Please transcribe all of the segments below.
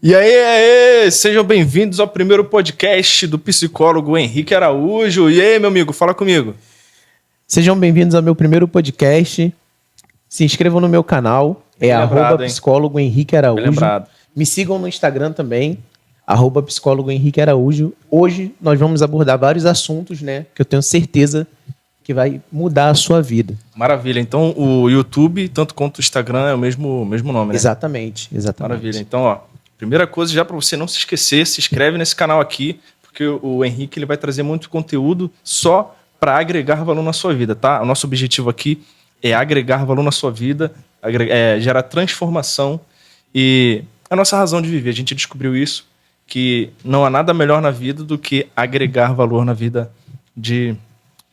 E aí, sejam bem-vindos ao primeiro podcast do psicólogo Henrique Araújo. E aí, meu amigo, fala comigo. Sejam bem-vindos ao meu primeiro podcast. Se inscrevam no meu canal, @psicólogo Henrique Araújo. Bem lembrado. Me sigam no Instagram também, @psicólogo Henrique Araújo. Hoje nós vamos abordar vários assuntos, né, que eu tenho certeza que vai mudar a sua vida. Maravilha. Então, o YouTube, tanto quanto o Instagram, é o mesmo nome, né? Exatamente. Maravilha. Então, ó, primeira coisa, já para você não se esquecer, se inscreve nesse canal aqui, porque o Henrique ele vai trazer muito conteúdo só para agregar valor na sua vida, tá? O nosso objetivo aqui é agregar valor na sua vida, gerar transformação e a nossa razão de viver. A gente descobriu isso, que não há nada melhor na vida do que agregar valor na vida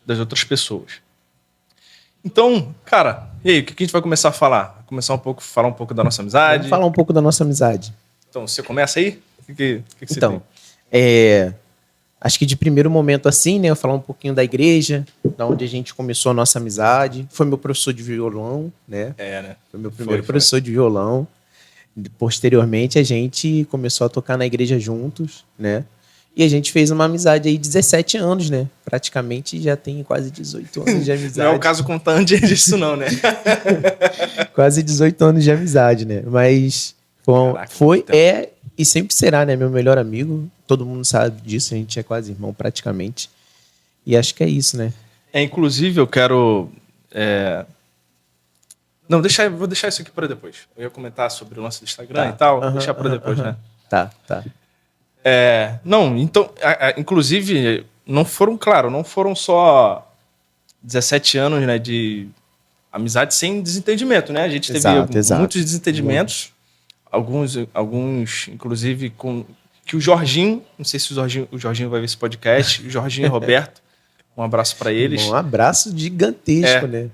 das outras pessoas. Então, cara, e aí, o que a gente vai começar a falar? Falar um pouco da nossa amizade? Vamos falar um pouco da nossa amizade. Então, você começa aí? O que você Então, tem? acho que de primeiro momento assim, né, eu falar um pouquinho da igreja, da onde a gente começou a nossa amizade. Foi meu professor de violão, né? Né? Foi meu primeiro professor de violão. Posteriormente, a gente começou a tocar na igreja juntos, né? E a gente fez uma amizade aí 17 anos, né? Praticamente já tem quase 18 anos de amizade. Não é o caso contante disso não, né? Quase 18 anos de amizade, né? Mas é e sempre será, né? Meu melhor amigo. Todo mundo sabe disso, a gente é quase irmão praticamente. E acho que é isso, né? Inclusive, eu quero... Não, vou deixar isso aqui para depois. Eu ia comentar sobre o lance do Instagram e tal, vou deixar para depois, né? Tá. Não, então, inclusive, não foram só 17 anos, né, de amizade sem desentendimento, né? A gente teve muitos desentendimentos, alguns inclusive, que o Jorginho, não sei se o Jorginho vai ver esse podcast, o Jorginho e o Roberto, um abraço para eles. Um abraço gigantesco, né?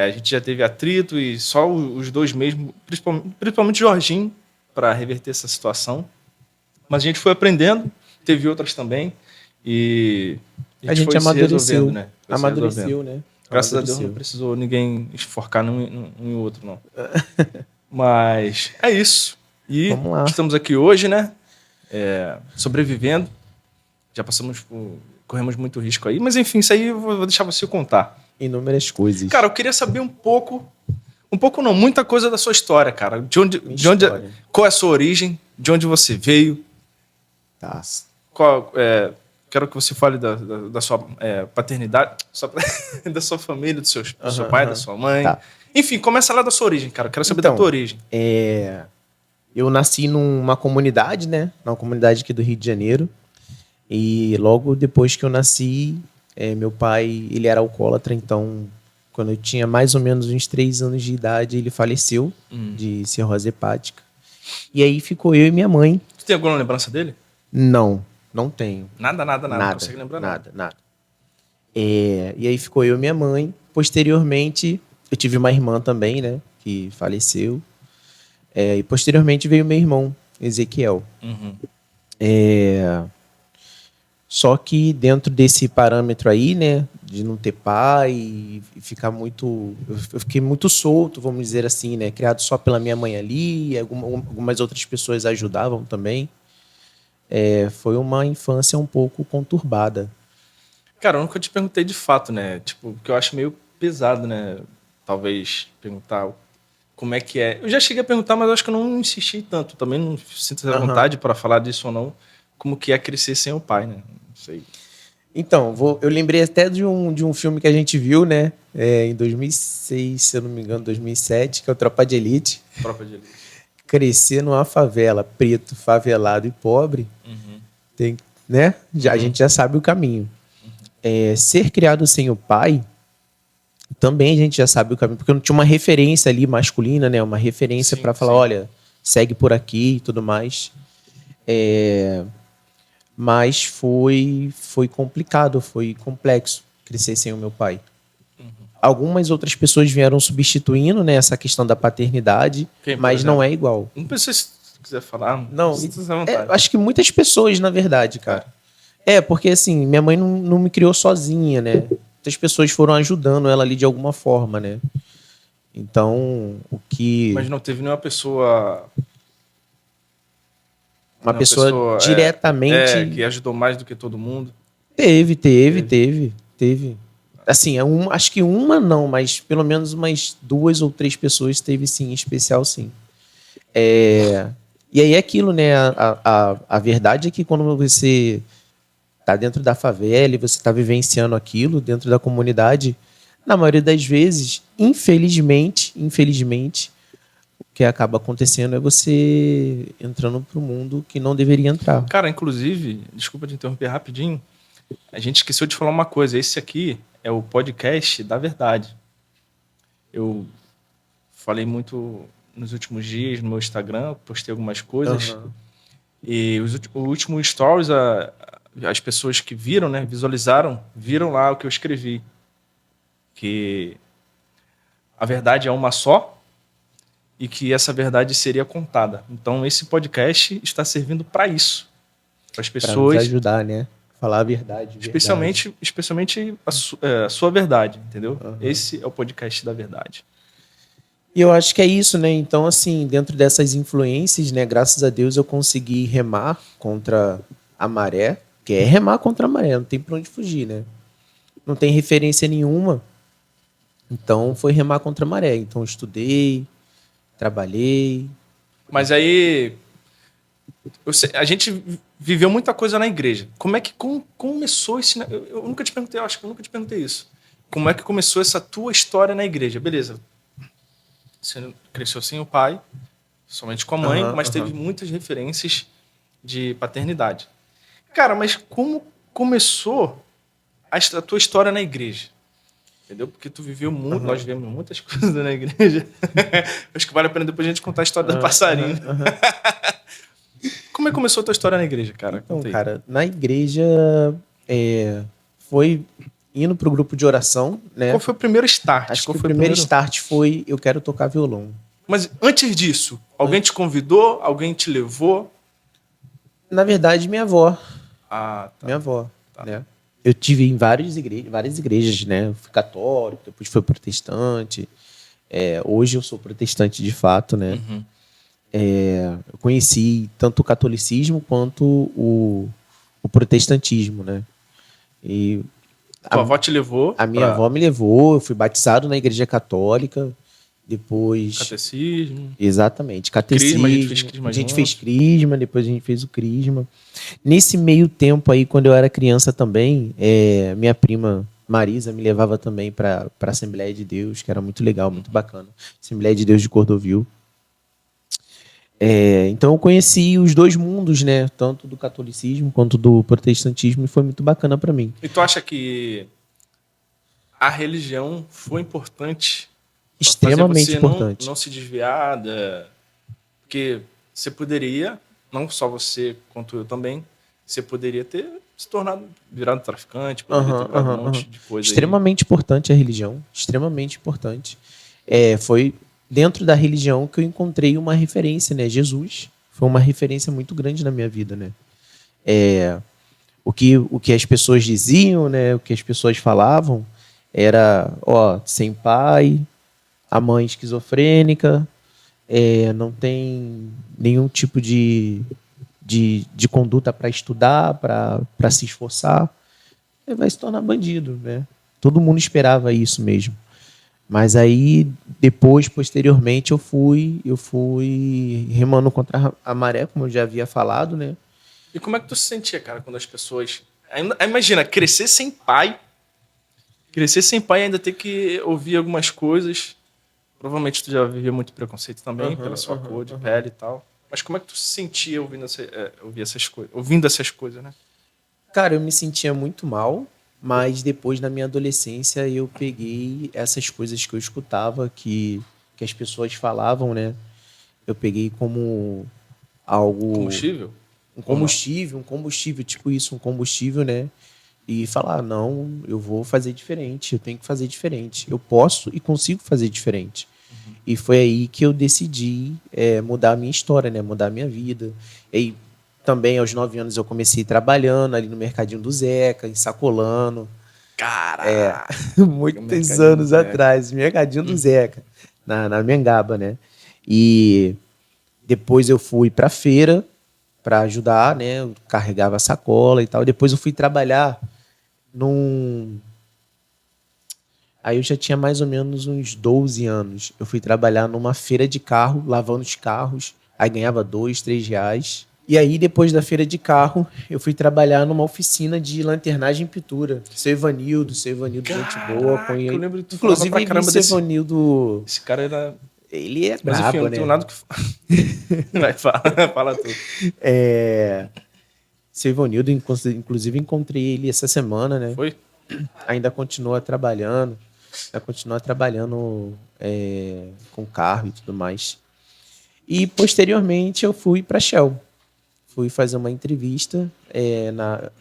A gente já teve atrito e só os dois mesmo, principalmente o Jorginho, para reverter essa situação. Mas a gente foi aprendendo, teve outras também, e a gente amadureceu, né? Amadureceu, né? Graças a Deus não precisou ninguém esforcar um e outro, não. Mas é isso. E estamos aqui hoje, né? Sobrevivendo. Já corremos muito risco aí, mas enfim, isso aí eu vou deixar você contar. Inúmeras coisas. Cara, eu queria saber não, muita coisa da sua história, cara. Qual é a sua origem? De onde você veio? Tá. Quero que você fale da sua paternidade, da sua família, do seu pai, da sua mãe. Tá. Enfim, começa lá da sua origem, cara. Eu quero saber da tua origem. Eu nasci numa comunidade, né? Numa comunidade aqui do Rio de Janeiro. E logo depois que eu nasci, meu pai, ele era alcoólatra, então quando eu tinha mais ou menos uns 3 anos de idade, ele faleceu de cirrose hepática. E aí ficou eu e minha mãe. Você tem alguma lembrança dele? Não tenho. Nada. Não consigo lembrar nada. E aí ficou eu e minha mãe. Posteriormente, eu tive uma irmã também, né? Que faleceu. E posteriormente veio meu irmão, Ezequiel. Só que dentro desse parâmetro aí, né? De não ter pai e ficar muito... Eu fiquei muito solto, vamos dizer assim, né? Criado só pela minha mãe ali. Algumas outras pessoas ajudavam também. Foi uma infância um pouco conturbada. Cara, eu nunca te perguntei de fato, né? Tipo, porque eu acho meio pesado, né? Talvez perguntar como é que é. Eu já cheguei a perguntar, mas eu acho que eu não insisti tanto. Também não sinto essa vontade para falar disso ou não. Como que é crescer sem o pai, né? Não sei. Então, eu lembrei até de um filme que a gente viu, né? Em 2006, se eu não me engano, 2007, que é o Tropa de Elite. Tropa de Elite. Crescer numa favela, preto, favelado e pobre, tem, né? A gente já sabe o caminho. Ser criado sem o pai, também a gente já sabe o caminho, porque não tinha uma referência ali masculina, né? Uma referência para falar, olha, segue por aqui e tudo mais. Mas foi complicado, foi complexo crescer sem o meu pai. Algumas outras pessoas vieram substituindo, né, essa questão da paternidade, mas não é igual. Não precisa, se quiser falar. Não, acho que muitas pessoas, na verdade, cara. Porque assim, minha mãe não me criou sozinha, né? Muitas pessoas foram ajudando ela ali de alguma forma, né? Então, Mas não teve nenhuma pessoa Uma Uma pessoa pessoa, diretamente... que ajudou mais do que todo mundo. Teve. Assim, acho que uma não, mas pelo menos umas 2 ou 3 pessoas teve sim, em especial sim. E aí é aquilo, né? A verdade é que quando você tá dentro da favela e você tá vivenciando aquilo dentro da comunidade, na maioria das vezes, infelizmente, o que acaba acontecendo é você entrando pro mundo que não deveria entrar. Cara, inclusive, desculpa te interromper rapidinho, a gente esqueceu de falar uma coisa. Esse aqui é o podcast da verdade. Eu falei muito nos últimos dias no meu Instagram, postei algumas coisas. Aham. E o último stories, as pessoas que viram, né, visualizaram, viram lá o que eu escrevi. Que a verdade é uma só e que essa verdade seria contada. Então, esse podcast está servindo para isso. Para as Pra nos pessoas, ajudar, né? Falar a verdade. especialmente a sua verdade, entendeu? Esse é o podcast da verdade. E eu acho que é isso, né? Então, assim, dentro dessas influências, né? Graças a Deus eu consegui remar contra a maré, que é remar contra a maré, não tem pra onde fugir, né? Não tem referência nenhuma. Então, foi remar contra a maré. Então, eu estudei, trabalhei. Mas aí, a gente viveu muita coisa na igreja. Como é que começou esse... Eu nunca te perguntei, eu acho que eu nunca te perguntei isso. Como é que começou essa tua história na igreja? Beleza, você cresceu sem o pai, somente com a mãe, Aham, mas teve muitas referências de paternidade. Cara, mas como começou a tua história na igreja? Entendeu? Porque tu viveu muito, nós vivemos muitas coisas na igreja. Acho que vale a pena depois a gente contar a história do passarinho. Como é que começou a tua história na igreja, cara? Então, Conta aí. cara, na igreja foi indo pro grupo de oração, né? Qual foi o primeiro start? Acho Qual que o foi primeiro start foi eu quero tocar violão. Mas antes disso, alguém te convidou? Alguém te levou? Na verdade, minha avó. Ah, tá. Minha avó, né? Eu tive em várias igrejas, né? Eu fui católico, depois fui protestante. Hoje eu sou protestante de fato, né? Uhum. Eu conheci tanto o catolicismo quanto o protestantismo, né? E Tua avó te levou a minha avó me levou, eu fui batizado na igreja católica, depois... catecismo. Exatamente, catecismo. Crisma, a gente fez crisma A gente juntos. fez crisma, depois a gente fez o crisma. Nesse meio tempo aí, quando eu era criança também, minha prima Marisa me levava também para a Assembleia de Deus, que era muito legal, muito bacana. Assembleia de Deus de Cordovil. Então eu conheci os dois mundos, né? Tanto do catolicismo quanto do protestantismo, e foi muito bacana para mim. E tu acha que a religião foi importante? Pra Extremamente fazer você importante. não se desviar porque você poderia, não só você quanto eu também, você poderia ter se tornado, virado traficante, poderia ter virado um monte de coisa Extremamente importante a religião, extremamente importante. Foi dentro da religião que eu encontrei uma referência, né? Jesus foi uma referência muito grande na minha vida, né? O que as pessoas diziam, né? O que as pessoas falavam era, sem pai, a mãe esquizofrênica, não tem nenhum tipo de conduta para estudar, para se esforçar, vai se tornar bandido, né? Todo mundo esperava isso mesmo. Mas aí, depois, posteriormente, eu fui remando contra a maré, como eu já havia falado, né? E como é que tu se sentia, cara, quando as pessoas... Imagina, crescer sem pai e ainda ter que ouvir algumas coisas. Provavelmente tu já vivia muito preconceito também, pela sua cor de pele e tal. Mas como é que tu se sentia ouvindo essas coisas, né? Cara, eu me sentia muito mal, mas depois, na minha adolescência, eu peguei essas coisas que eu escutava, que as pessoas falavam, né? Eu peguei como algo... Combustível? Um combustível, tipo isso, um combustível, né? E falar, não, eu vou fazer diferente, eu tenho que fazer diferente. Eu posso e consigo fazer diferente. E foi aí que eu decidi mudar a minha história, né? Mudar a minha vida. E também, aos 9 anos, eu comecei trabalhando ali no Mercadinho do Zeca, ensacolando. Caraca! Muitos anos atrás, Mercadinho do Zeca, na Mengaba, né? E depois eu fui pra feira, para ajudar, né? Eu carregava a sacola e tal. Depois eu fui trabalhar num... Aí eu já tinha mais ou menos uns 12 anos. Eu fui trabalhar numa feira de carro, lavando os carros. Aí ganhava R$ 2, R$ 3. E aí, depois da feira de carro, eu fui trabalhar numa oficina de lanternagem e pintura. Seu Ivanildo, gente boa. Caraca, eu lembro que tu falava Inclusive, pra caramba seu desse... Ivanildo, Esse cara era... ele é Mas enfim, eu brabo, não tenho né? nada que... Vai, fala tu. Seu Ivanildo, inclusive, encontrei ele essa semana, né? Foi? Ainda continua trabalhando. Ainda continua trabalhando com carro e tudo mais. E, posteriormente, eu fui para Shell. Fui fazer uma entrevista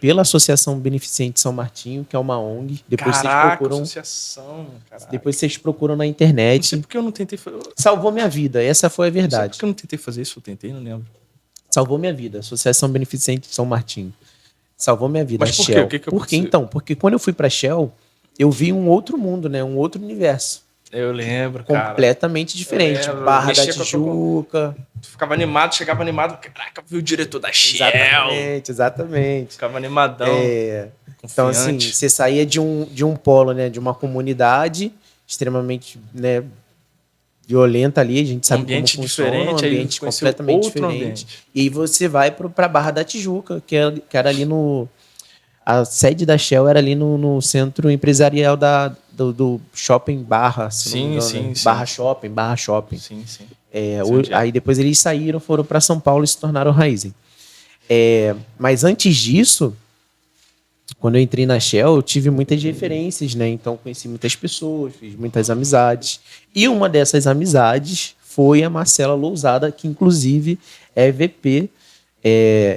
pela Associação Beneficente São Martinho, que é uma ONG. Caraca, associação, caraca. Depois vocês procuram na Não sei internet. porque eu não tentei fazer... Salvou minha vida, essa foi a Não sei verdade. porque eu não tentei fazer isso, eu tentei, não lembro. Salvou minha vida, Associação Beneficente São Martinho. Salvou minha vida, Mas a por quê? Shell. O que que Por quê, aconteceu? então? Porque quando eu fui para Shell, eu vi um outro mundo, né? Um outro universo. Eu lembro, cara. Completamente diferente. Eu lembro, Barra da mexia com a Tijuca. Tu ficava animado, chegava animado. Caraca, viu o diretor da Shell. Exatamente. Ficava animadão. Então, assim, Confiante. você saía de um polo, né? De uma comunidade extremamente, né, violenta ali, a gente sabe Ambiente como funciona, um diferente, aí ambiente conheceu completamente outro diferente. ambiente. E aí você vai para Barra da Tijuca, que era ali no... A sede da Shell era ali no centro empresarial do Shopping Barra, se não me engano, Sim, né? sim. Barra Shopping. Sim, sim. Aí depois eles saíram, foram para São Paulo e se tornaram Raizen. Mas antes disso, quando eu entrei na Shell, eu tive muitas referências, né? Então conheci muitas pessoas, fiz muitas amizades. E uma dessas amizades foi a Marcela Lousada, que inclusive é VP.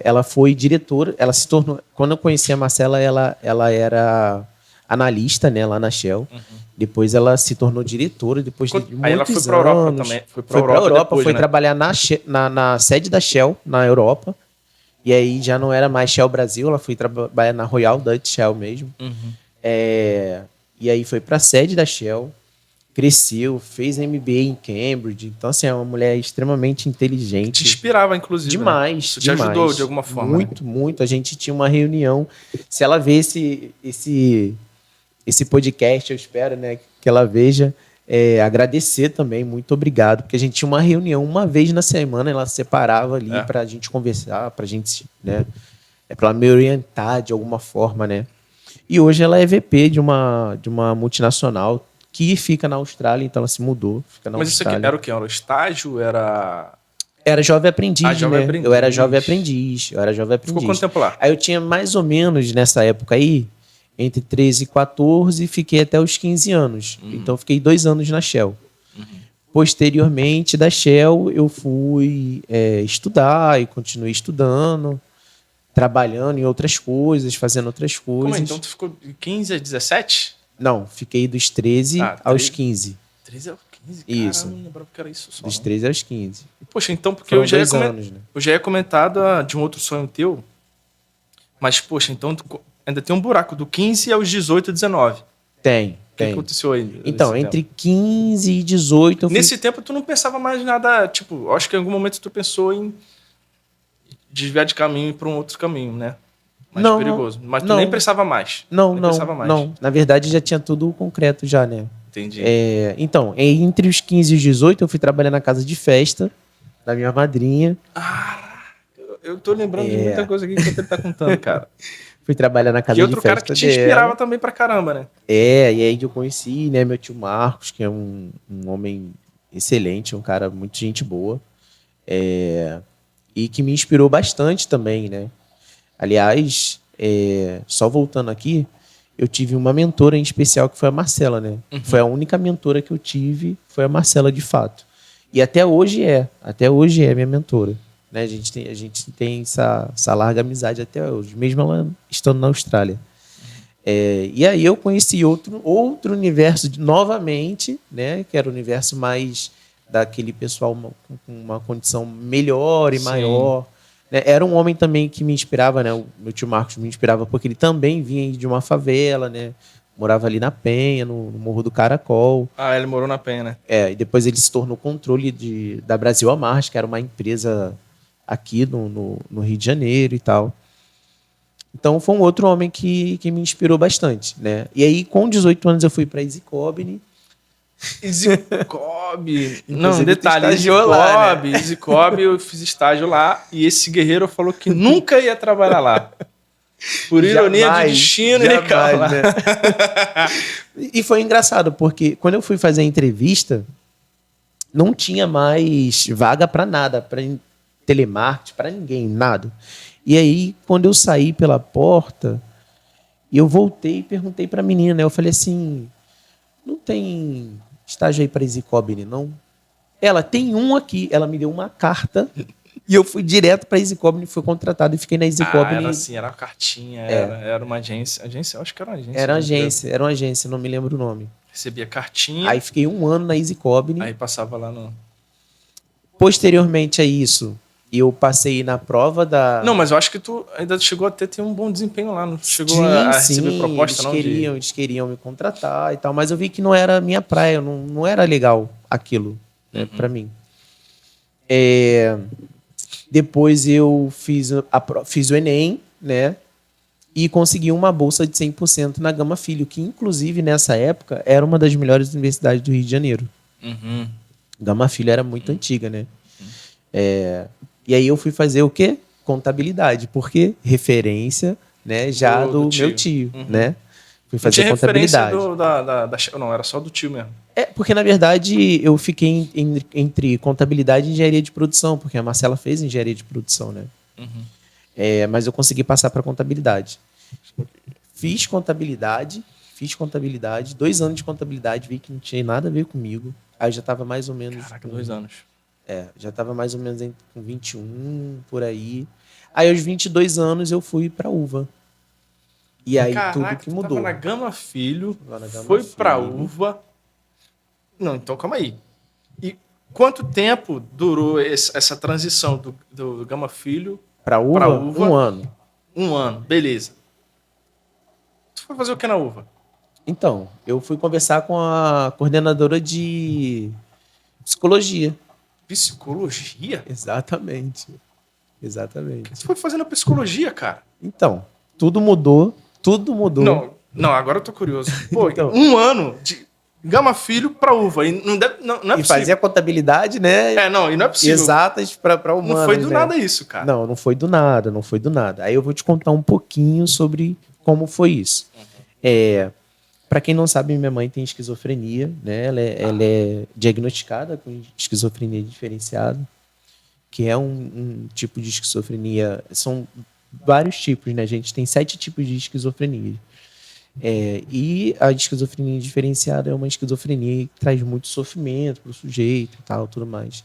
Ela foi diretora, ela se tornou... Quando eu conheci a Marcela, ela era analista, né, lá na Shell. Depois ela se tornou diretora, depois de muitos anos. Aí ela foi pra Europa também. Foi pra Europa depois, foi né? trabalhar na sede da Shell, na Europa. E aí já não era mais Shell Brasil, ela foi trabalhar na Royal Dutch Shell mesmo. E aí foi pra sede da Shell, cresceu, fez MBA em Cambridge. Então, assim, é uma mulher extremamente inteligente. Te inspirava, inclusive. Demais. Né? Isso te ajudou de alguma forma. Muito, muito. A gente tinha uma reunião. Se ela vê esse podcast, eu espero, né, que ela veja. Agradecer também, muito obrigado, porque a gente tinha uma reunião uma vez na semana, ela separava ali pra gente conversar, pra gente, né, pra ela me orientar de alguma forma, né. E hoje ela é VP de uma multinacional que fica na Austrália, então ela se mudou. Fica na Mas Austrália. Isso aqui era o quê? Era o estágio? Era jovem aprendiz, jovem né? aprendiz. Eu era jovem aprendiz. Ficou quanto tempo lá? Aí eu tinha mais ou menos, nessa época aí, entre 13 e 14, fiquei até os 15 anos. Então, fiquei 2 anos na Shell. Posteriormente, da Shell, eu fui estudar e continuei estudando, trabalhando em outras coisas, fazendo outras coisas. Como é? Então, tu ficou de 15 a 17? Não, fiquei dos 13 aos 15. 13 aos 15? Isso. Cara, eu não lembrava que era isso só. Dos 13 aos 15. Poxa, então, porque Foram eu já, 2 anos, né? eu já ia comentado de um outro sonho teu, mas, poxa, então ainda tem um buraco do 15 aos 18, 19. Tem. O que aconteceu aí? Então, entre 15 e 18... Nesse tempo, tu não pensava mais em nada... Tipo, acho que em algum momento tu pensou em desviar de caminho e ir para um outro caminho, né? Mais perigoso. Mas tu nem pensava mais. Não. Na verdade, já tinha tudo concreto já, né? Entendi. Então, entre os 15 e os 18, eu fui trabalhar na casa de festa da minha madrinha. Eu tô lembrando de muita coisa aqui que ele tá contando, cara. Fui trabalhar na casa de festa. E outro cara que te inspirava também pra caramba, né? E aí eu conheci, né, meu tio Marcos, que é um homem excelente, um cara muito gente boa. E que me inspirou bastante também, né? Aliás, só voltando aqui, eu tive uma mentora em especial que foi a Marcela, né? Foi a única mentora que eu tive, foi a Marcela, de fato. E até hoje é minha mentora. Né? A gente tem essa larga amizade até hoje, mesmo ela estando na Austrália. E aí eu conheci outro universo novamente, né? Que era o universo mais daquele pessoal com uma condição melhor e maior. Né? Era um homem também que me inspirava, né? O meu tio Marcos me inspirava porque ele também vinha de uma favela, né? Morava ali na Penha, no Morro do Caracol. Ele morou na Penha, né? E depois ele se tornou controle da Brasil Amarte, que era uma empresa aqui no Rio de Janeiro e tal. Então, foi um outro homem que me inspirou bastante, né? E aí, com 18 anos, eu fui para Easycobb. Easycobb. Não, Inclusive, detalhe, tu estagiou lá, né? Easycobb, eu fiz estágio lá e esse guerreiro falou que nunca ia trabalhar lá. Por ironia de destino, hein, Carla? né? E foi engraçado, porque quando eu fui fazer a entrevista, não tinha mais vaga para nada, para telemarketing, para ninguém, nada. E aí, quando eu saí pela porta, eu voltei e perguntei para a menina, né? Eu falei assim, não tem estágio aí para Easycobb, não? Ela, tem um aqui. Ela me deu uma carta e eu fui direto para a Easycobb, fui contratado e fiquei na Easycobb. Era assim, era uma cartinha, era uma agência. Agência, eu acho que era uma agência. Era uma agência, não me lembro o nome. Recebia cartinha. Aí fiquei 1 ano na Easycobb. Aí passava lá no... Posteriormente a isso, eu passei na prova da... Não, mas eu acho que tu ainda chegou a ter um bom desempenho lá. Não chegou a receber proposta, eles queriam me contratar e tal, mas eu vi que não era a minha praia, não era legal aquilo, né, para mim. Depois eu fiz o Enem, né? E consegui uma bolsa de 100% na Gama Filho, que inclusive nessa época era uma das melhores universidades do Rio de Janeiro. Gama Filho era muito antiga, né? E aí eu fui fazer o quê? Contabilidade, porque referência, né, já do meu tio, né? Fui fazer contabilidade. Não, era só do tio mesmo. Porque na verdade eu fiquei entre contabilidade e engenharia de produção, porque a Marcela fez engenharia de produção, né? Mas eu consegui passar para contabilidade. Fiz contabilidade, 2 anos de contabilidade, vi que não tinha nada a ver comigo. Aí eu já estava mais ou menos... Caraca, 2 anos. Já estava mais ou menos com 21, por aí. Aí aos 22 anos eu fui para UVA. E aí tudo que mudou. Tava na Gama Filho, foi para UVA. Não, então calma aí. E quanto tempo durou essa transição do Gama Filho para UVA? 1 ano. 1 ano, beleza. Tu foi fazer o que na UVA? Então, eu fui conversar com a coordenadora de psicologia. Psicologia? Exatamente. O que você foi fazendo psicologia, cara? Então, tudo mudou. Não, agora eu tô curioso. Pô, então, 1 ano de Gama Filho para UVA. E não é e possível. fazia contabilidade, né? E não é possível. Exatas para humanas. Não foi do nada isso, cara. Não foi do nada. Aí eu vou te contar um pouquinho sobre como foi isso. Para quem não sabe, minha mãe tem esquizofrenia, né? Ela é diagnosticada com esquizofrenia diferenciada, que é um tipo de esquizofrenia. São vários tipos, né? A gente tem 7 tipos de esquizofrenia. E a esquizofrenia diferenciada é uma esquizofrenia que traz muito sofrimento para o sujeito e tal, tudo mais.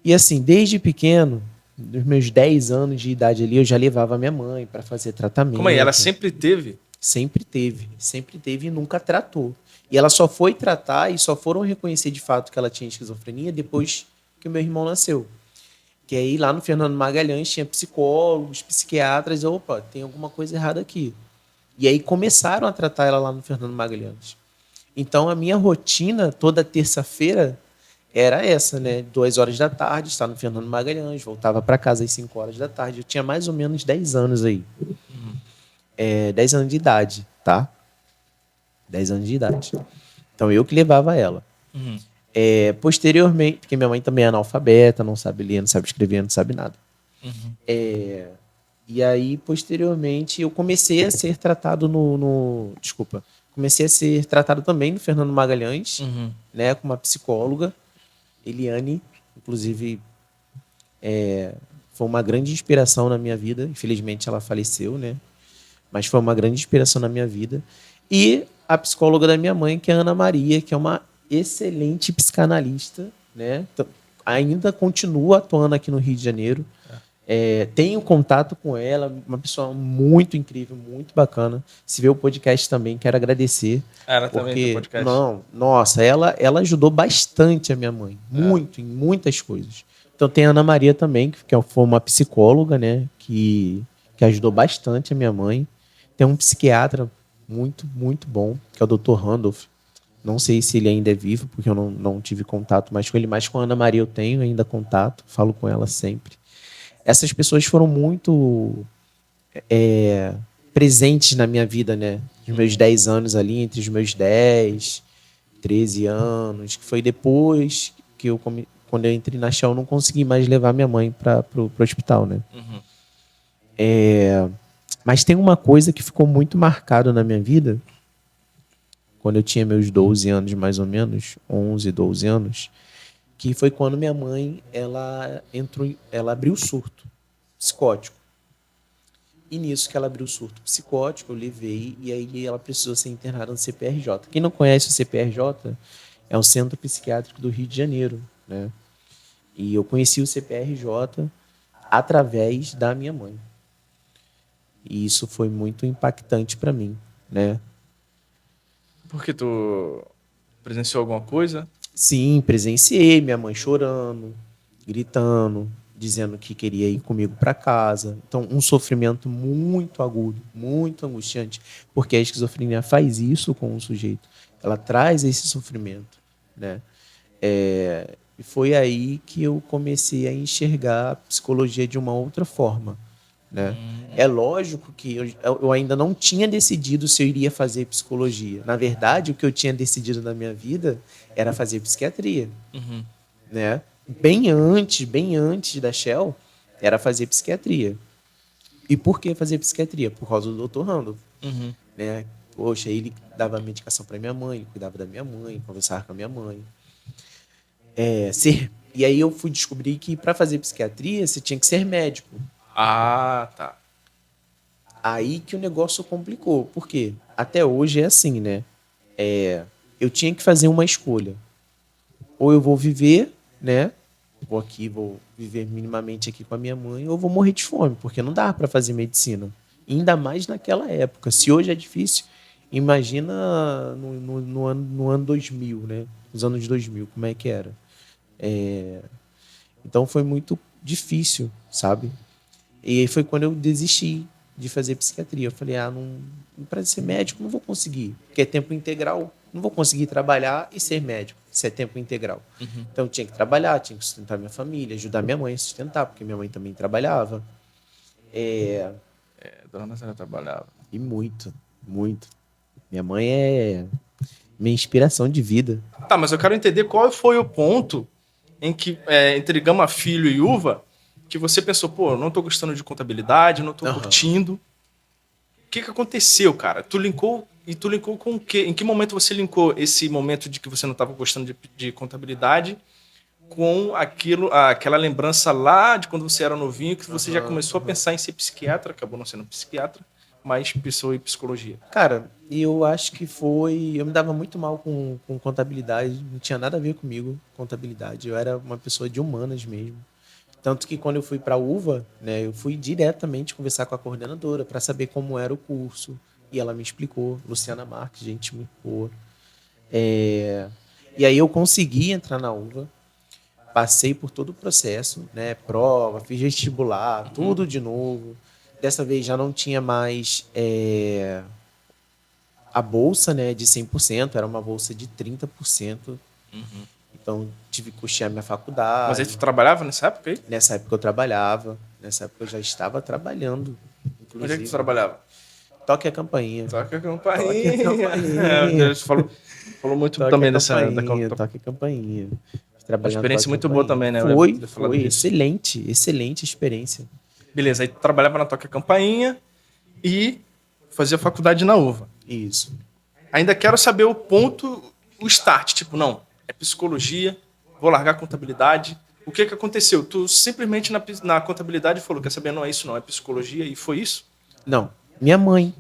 E assim, desde pequeno, dos meus 10 anos de idade ali, eu já levava minha mãe para fazer tratamento. Como aí? Ela sempre teve? Sempre teve e nunca tratou. E ela só foi tratar e só foram reconhecer de fato que ela tinha esquizofrenia depois que o meu irmão nasceu. Que aí lá no Fernando Magalhães tinha psicólogos, psiquiatras, opa, tem alguma coisa errada aqui. E aí começaram a tratar ela lá no Fernando Magalhães. Então a minha rotina toda terça-feira era essa, né? 2 horas da tarde, estar no Fernando Magalhães, voltava para casa às 5 horas da tarde. Eu tinha mais ou menos 10 anos aí. 10 anos de idade, tá? 10 anos de idade. Então eu que levava ela. Posteriormente, porque minha mãe também é analfabeta, não sabe ler, não sabe escrever, não sabe nada. E aí, posteriormente, eu comecei a ser tratado comecei a ser tratado também no Fernando Magalhães, né, com uma psicóloga, Eliane, inclusive foi uma grande inspiração na minha vida. Infelizmente ela faleceu, né? Mas foi uma grande inspiração na minha vida. E a psicóloga da minha mãe, que é a Ana Maria, que é uma excelente psicanalista, né? Ainda continua atuando aqui no Rio de Janeiro. Tenho contato com ela, uma pessoa muito incrível, muito bacana. Se vê o podcast também, quero agradecer. Ela também tem podcast? Nossa, ela ajudou bastante a minha mãe. Muito, em muitas coisas. Então tem a Ana Maria também, que foi uma psicóloga, né? Que ajudou bastante a minha mãe. Tem um psiquiatra muito, muito bom, que é o Dr. Randolph. Não sei se ele ainda é vivo, porque eu não tive contato mais com ele, mas com a Ana Maria eu tenho ainda contato, falo com ela sempre. essas pessoas foram muito presentes na minha vida, né? Os meus 10 anos ali, entre os meus 10, 13 anos, que foi depois que quando eu entrei na Shell, eu não consegui mais levar minha mãe para pro hospital, né? Uhum. Mas tem uma coisa que ficou muito marcado na minha vida, quando eu tinha meus 12 anos, mais ou menos, 11, 12 anos, que foi quando minha mãe, ela abriu surto psicótico. E nisso que ela abriu o surto psicótico, eu levei e aí ela precisou ser internada no CPRJ. Quem não conhece o CPRJ é um centro psiquiátrico do Rio de Janeiro, né? E eu conheci o CPRJ através da minha mãe. E isso foi muito impactante para mim, né? Porque tu presenciou alguma coisa? Sim, presenciei minha mãe chorando, gritando, dizendo que queria ir comigo para casa. Então, um sofrimento muito agudo, muito angustiante, porque a esquizofrenia faz isso com o sujeito. Ela traz esse sofrimento, né? E foi aí que eu comecei a enxergar a psicologia de uma outra forma, né? É lógico que eu ainda não tinha decidido se eu iria fazer psicologia. Na verdade, o que eu tinha decidido na minha vida era fazer psiquiatria, Uhum. né? Bem antes da Shell, era fazer psiquiatria. E por que fazer psiquiatria? Por causa do Dr. Randolph, Uhum. né? Poxa, ele dava medicação para minha mãe, cuidava da minha mãe, conversava com a minha mãe. E aí eu fui descobrir que para fazer psiquiatria você tinha que ser médico. Ah, tá. Aí que o negócio complicou. Por quê? Até hoje é assim, né? Eu tinha que fazer uma escolha. Ou eu vou viver, né? Vou viver minimamente aqui com a minha mãe, ou vou morrer de fome, porque não dá para fazer medicina. Ainda mais naquela época. Se hoje é difícil, imagina no ano 2000, né? Nos anos 2000, como é que era? Então foi muito difícil, sabe? E aí foi quando eu desisti de fazer psiquiatria. Eu falei, não, para ser médico não vou conseguir, porque é tempo integral. Não vou conseguir trabalhar e ser médico, se é tempo integral. Então eu tinha que trabalhar, tinha que sustentar minha família, ajudar minha mãe a sustentar, porque minha mãe também trabalhava. Dona Nazaré trabalhava. E muito, muito. Minha mãe é minha inspiração de vida. Tá, mas eu quero entender qual foi o ponto em que, entre Gama Filho e Uva, que você pensou, pô, eu não tô gostando de contabilidade, não tô curtindo. O que aconteceu, cara? Tu linkou com o quê? Em que momento você linkou esse momento de que você não estava gostando de contabilidade com aquela lembrança lá de quando você era novinho, que você já começou a pensar em ser psiquiatra, acabou não sendo psiquiatra, mas pensou em psicologia? Cara, eu acho que foi. Eu me dava muito mal com contabilidade, não tinha nada a ver comigo, contabilidade. Eu era uma pessoa de humanas mesmo. Tanto que quando eu fui para a UVA, né, eu fui diretamente conversar com a coordenadora para saber como era o curso. E ela me explicou, Luciana Marques, gente muito boa. E aí eu consegui entrar na UVA, passei por todo o processo, né, prova, fiz vestibular, tudo de novo. Dessa vez já não tinha mais a bolsa, né, de 100%, era uma bolsa de 30%. Então, tive que custear minha faculdade. Mas aí tu trabalhava nessa época aí? Nessa época eu trabalhava. Nessa época eu já estava trabalhando. Inclusive. Onde é que tu trabalhava? Toque a campainha. Toca a campainha. Toque a campainha. Falou muito Toque também a campainha. da Toque a campainha. uma experiência muito boa também, né? Foi excelente. Excelente experiência. Beleza, aí tu trabalhava na Toca Campainha e fazia faculdade na UVA. Isso. Ainda quero saber o ponto, o start. Tipo, não, é psicologia, vou largar a contabilidade. O que aconteceu? Tu simplesmente na contabilidade falou, quer saber, não é isso não, é psicologia, e foi isso? Não, minha mãe.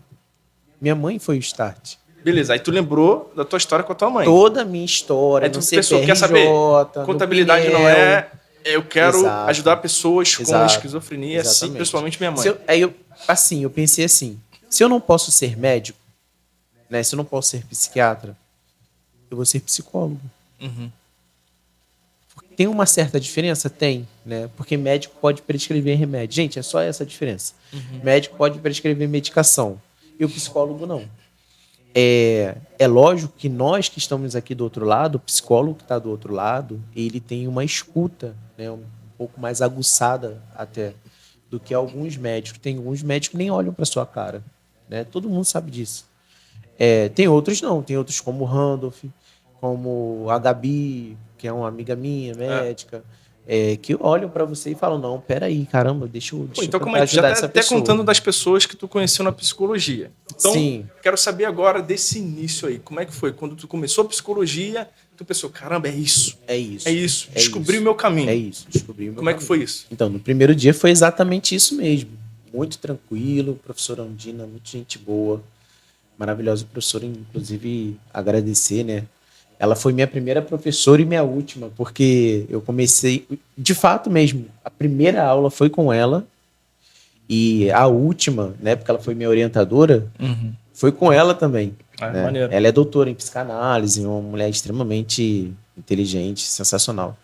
Minha mãe foi o start. Beleza, aí tu lembrou da tua história com a tua mãe. Toda a minha história, aí tu no pensou, CPRJ, quer saber? no Contabilidade Pinel. não é... Eu quero Exato. ajudar pessoas com Exato. esquizofrenia, assim, Exatamente. pessoalmente minha mãe. Eu pensei assim, se eu não posso ser médico, né, se eu não posso ser psiquiatra, eu vou ser psicólogo. Tem uma certa diferença? Tem, né? Porque médico pode prescrever remédio. Gente, é só essa a diferença. Médico pode prescrever medicação e o psicólogo não. É lógico que nós que estamos aqui do outro lado, o psicólogo que está do outro lado, ele tem uma escuta, né, um pouco mais aguçada até. do que alguns médicos. Tem alguns médicos que nem olham para sua cara, né? Todo mundo sabe disso. Tem outros não, tem outros como o Randolph, como a Gabi, que é uma amiga minha, médica, que olham para você e falam, não, peraí, caramba, deixa eu Então, como tentar é que já ajudar tá essa até pessoa. contando das pessoas que tu conheceu na psicologia. Então, Sim. quero saber agora desse início aí. Como é que foi? Quando tu começou a psicologia, tu pensou, caramba, é isso. É isso. É isso. É Descobri isso. o meu caminho. É isso, descobri o meu Como é que caminho. foi isso? Então, no primeiro dia foi exatamente isso mesmo. Muito tranquilo, professora Andina, muito gente boa, maravilhosa professora, inclusive agradecer, né? Ela foi minha primeira professora e minha última, porque eu comecei, de fato mesmo, a primeira aula foi com ela e a última, né, porque ela foi minha orientadora, foi com ela também. Né? Maneiro. Ela é doutora em psicanálise, uma mulher extremamente inteligente, sensacional.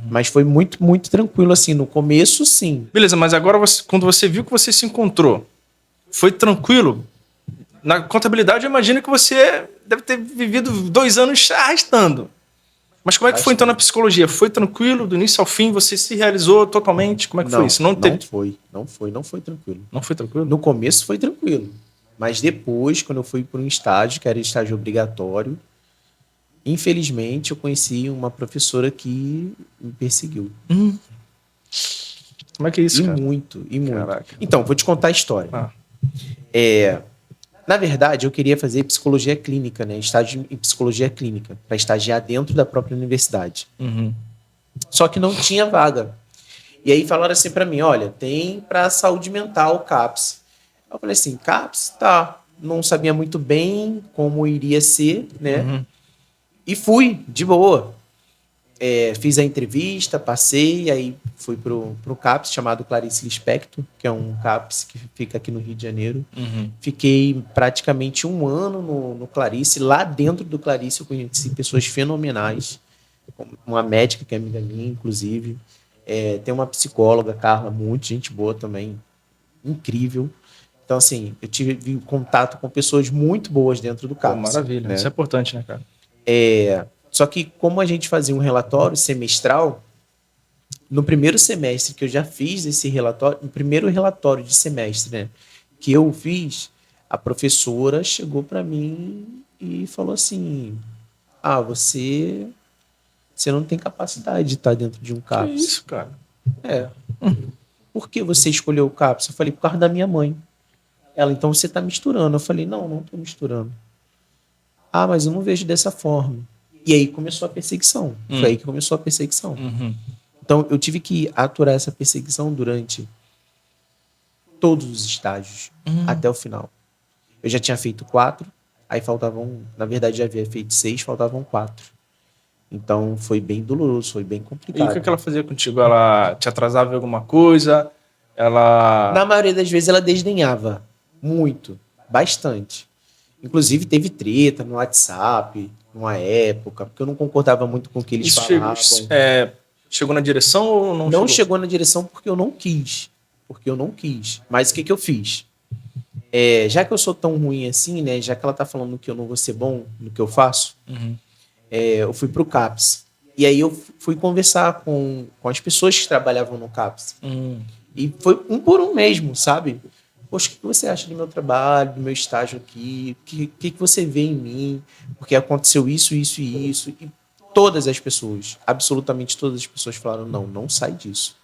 Mas foi muito, muito tranquilo, assim, no começo, sim. Beleza, mas agora quando você viu que você se encontrou, foi tranquilo? Na contabilidade, eu imagino que você deve ter vivido 2 anos arrastando. Mas como é que foi então na psicologia? Foi tranquilo, do início ao fim? Você se realizou totalmente? Como é que foi isso? Não foi tranquilo. Não foi tranquilo? No começo foi tranquilo. Mas depois, quando eu fui para um estágio, que era estágio obrigatório, infelizmente eu conheci uma professora que me perseguiu. Como é que é isso, e cara? muito. Caraca. Então, vou te contar a história. Na verdade, eu queria fazer psicologia clínica, né? Estágio em psicologia clínica, para estagiar dentro da própria universidade. Só que não tinha vaga. E aí falaram assim para mim, olha, tem para saúde mental CAPS. Eu falei assim, CAPS? Tá. Não sabia muito bem como iria ser, né? E fui, de boa. Fiz a entrevista, passei, aí fui pro CAPS, chamado Clarice Lispector, que é um CAPS que fica aqui no Rio de Janeiro. Fiquei praticamente 1 ano no Clarice. Lá dentro do Clarice eu conheci pessoas fenomenais. Uma médica que é amiga minha, inclusive. Tem uma psicóloga, Carla, muito gente boa também. Incrível. Então, assim, eu tive contato com pessoas muito boas dentro do CAPS. Pô, maravilha. Né? Isso é importante, né, cara? Só que como a gente fazia um relatório semestral, no primeiro semestre que eu já fiz esse relatório, no primeiro relatório de semestre, né, que eu fiz, a professora chegou para mim e falou assim, você não tem capacidade de estar dentro de um CAPS. Que isso, cara? Por que você escolheu o CAPS? Eu falei, por causa da minha mãe. Ela, então você está misturando. Eu falei, não estou misturando. Mas eu não vejo dessa forma. E aí começou a perseguição. Foi aí que começou a perseguição. Então, eu tive que aturar essa perseguição durante todos os estágios, até o final. Eu já tinha feito 4, aí faltavam... Na verdade, já havia feito 6, faltavam 4. Então, foi bem doloroso, foi bem complicado. E o que ela fazia contigo? Ela te atrasava em alguma coisa? Na maioria das vezes, ela desdenhava. Muito. Bastante. Inclusive, teve treta no WhatsApp, numa época, porque eu não concordava muito com o que eles falavam. Chegou na direção ou não chegou? Não chegou na direção porque eu não quis. Mas o que eu fiz? Já que eu sou tão ruim assim, né? Já que ela tá falando que eu não vou ser bom no que eu faço, eu fui pro CAPS. E aí eu fui conversar com as pessoas que trabalhavam no CAPS. E foi um por um mesmo, sabe? Poxa, o que você acha do meu trabalho, do meu estágio aqui? O que você vê em mim? Porque aconteceu isso, isso e isso. E todas as pessoas, absolutamente todas as pessoas falaram, não sai disso.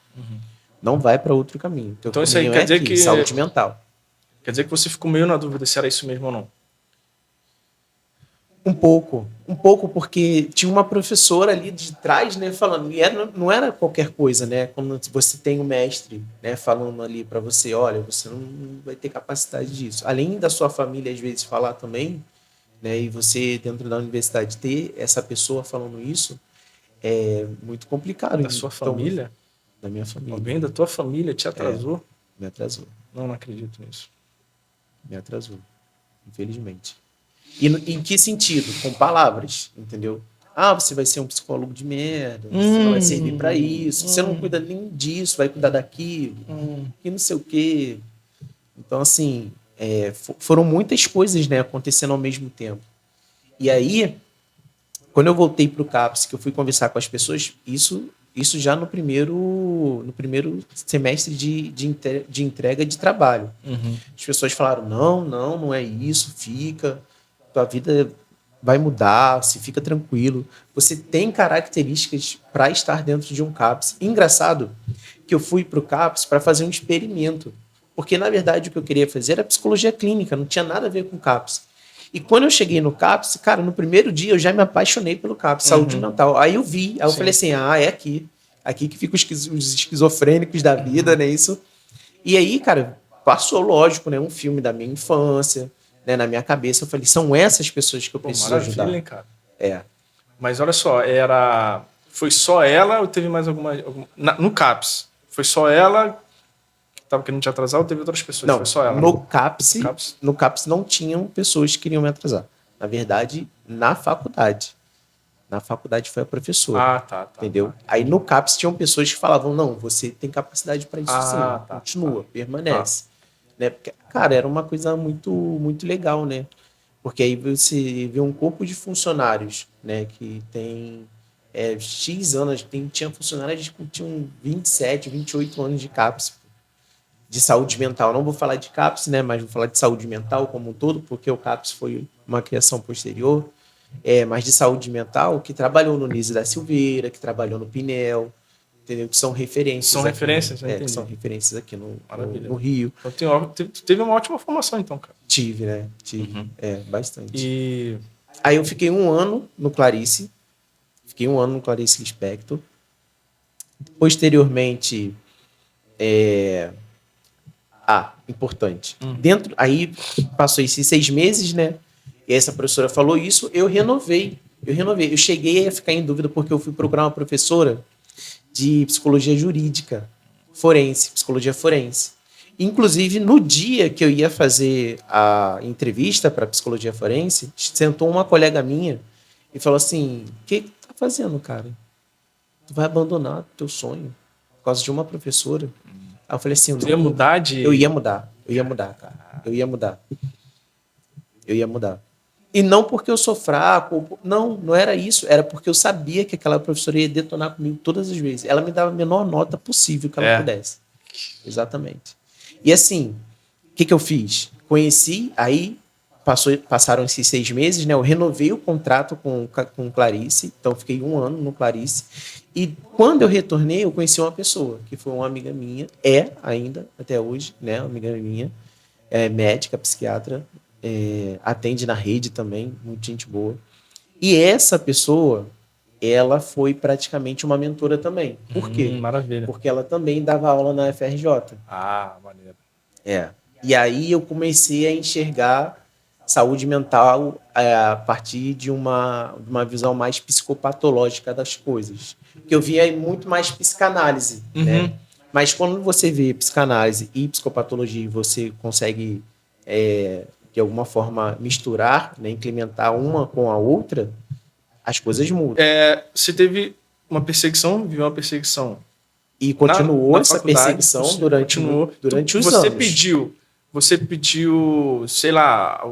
Não vai para outro caminho. Então isso aí quer dizer que... Saúde mental. Quer dizer que você ficou meio na dúvida se era isso mesmo ou não? Um pouco, porque tinha uma professora ali de trás, né, falando, e não era qualquer coisa, né, quando você tem um mestre, né, falando ali para você, olha, você não vai ter capacidade disso. Além da sua família, às vezes, falar também, né, e você, dentro da universidade, ter essa pessoa falando isso, é muito complicado. Da sua família? Da minha família. Alguém da tua família te atrasou? Me atrasou. Não acredito nisso. Me atrasou, infelizmente. E em que sentido? Com palavras, entendeu? Você vai ser um psicólogo de merda, você não vai servir para isso, você não cuida nem disso, vai cuidar daquilo, e não sei o quê. Então, assim, foram muitas coisas, né, acontecendo ao mesmo tempo. E aí, quando eu voltei pro CAPS, que eu fui conversar com as pessoas, isso Isso já no primeiro semestre de entrega de trabalho. Uhum. As pessoas falaram, não é isso, fica, tua vida vai mudar, se fica tranquilo. Você tem características para estar dentro de um CAPS. Engraçado que eu fui para o CAPS para fazer um experimento, porque, na verdade, o que eu queria fazer era psicologia clínica, não tinha nada a ver com CAPS. E quando eu cheguei no CAPS, cara, no primeiro dia eu já me apaixonei pelo CAPS, saúde mental. Aí eu vi, aí eu falei assim, é aqui. Aqui que ficam os esquizofrênicos da vida, né? Isso. E aí, cara, passou, lógico, né? Um filme da minha infância, né? Na minha cabeça. Eu falei, são essas pessoas que eu preciso ajudar. Hein, cara? É. Mas olha só, foi só ela ou teve mais alguma... No CAPS, foi só ela que estava querendo te atrasar ou teve outras pessoas? Não, foi só ela? no CAPS não tinham pessoas que queriam me atrasar. Na verdade, na faculdade. Na faculdade foi a professora. Tá. Entendeu? Tá. Aí no CAPS tinham pessoas que falavam, não, você tem capacidade para isso sim. Continua, permanece. Né? Porque, cara, era uma coisa muito, muito legal, né? Porque aí você vê um corpo de funcionários, né? Que tem X anos, tinha funcionários que tinham 27, 28 anos de CAPS, de saúde mental. Não vou falar de CAPS, né? Mas vou falar de saúde mental como um todo, porque o CAPS foi uma criação posterior. Mas de saúde mental, que trabalhou no Nise da Silveira, que trabalhou no Pinel, entendeu? Que são referências. São referências, né? Que são referências aqui no Rio. Então, tu teve uma ótima formação, então, cara. Tive, né? Tive. Bastante. E aí eu fiquei um ano no Clarice. Fiquei um ano no Clarice Lispector. Posteriormente, importante. Aí passou esses 6 meses, né? E essa professora falou isso, eu renovei. Eu cheguei a ficar em dúvida porque eu fui procurar uma professora de psicologia jurídica, psicologia forense. Inclusive, no dia que eu ia fazer a entrevista para psicologia forense, sentou uma colega minha e falou assim, o que tu tá fazendo, cara? Tu vai abandonar o teu sonho por causa de uma professora? Aí eu falei assim, eu ia mudar de... Eu ia mudar, cara. Eu ia mudar. E não porque eu sou fraco, não era isso. Era porque eu sabia que aquela professora ia detonar comigo todas as vezes. Ela me dava a menor nota possível que ela pudesse. Exatamente. E assim, o que eu fiz? Conheci, aí passaram esses 6 meses, né? Eu renovei o contrato com Clarice, então fiquei 1 ano no Clarice. E quando eu retornei, eu conheci uma pessoa, que foi uma amiga minha, ainda, até hoje, né? Uma amiga minha, médica, psiquiatra, atende na rede também, muito gente boa. E essa pessoa, ela foi praticamente uma mentora também. Por quê? Maravilha. Porque ela também dava aula na FRJ. Maneiro. E aí eu comecei a enxergar saúde mental a partir de uma visão mais psicopatológica das coisas. Porque eu via muito mais psicanálise, né? Mas quando você vê psicanálise e psicopatologia, você consegue, de alguma forma, misturar, né? Implementar uma com a outra, as coisas mudam. Você teve uma perseguição, viveu uma perseguição. E continuou essa perseguição durante os anos. Você pediu, sei lá,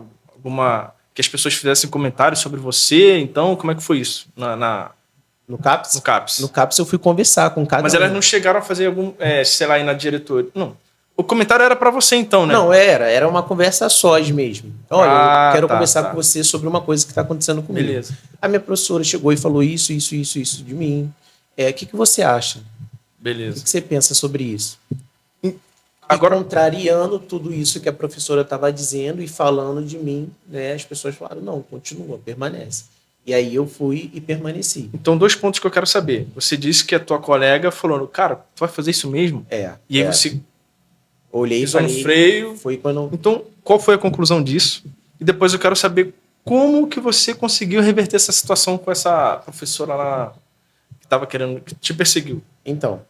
que as pessoas fizessem comentários sobre você, então como é que foi isso? No CAPS? No CAPS. No CAPS eu fui conversar com cada Mas elas não chegaram a fazer sei lá, ir na diretoria. Não. O comentário era para você então, né? Não, era uma conversa sós mesmo. Olha, eu quero conversar com você sobre uma coisa que está acontecendo comigo. Beleza. A minha professora chegou e falou isso de mim. O que você acha? Beleza. O que você pensa sobre isso? Agora, contrariando tudo isso que a professora estava dizendo e falando de mim, né, as pessoas falaram, não, continua, permanece. E aí eu fui e permaneci. Então, 2 pontos que eu quero saber. Você disse que a tua colega falou, cara, tu vai fazer isso mesmo? E aí você olhei e falei, no freio. Foi quando... Então, qual foi a conclusão disso? E depois eu quero saber como que você conseguiu reverter essa situação com essa professora lá que estava querendo, que te perseguiu. Então,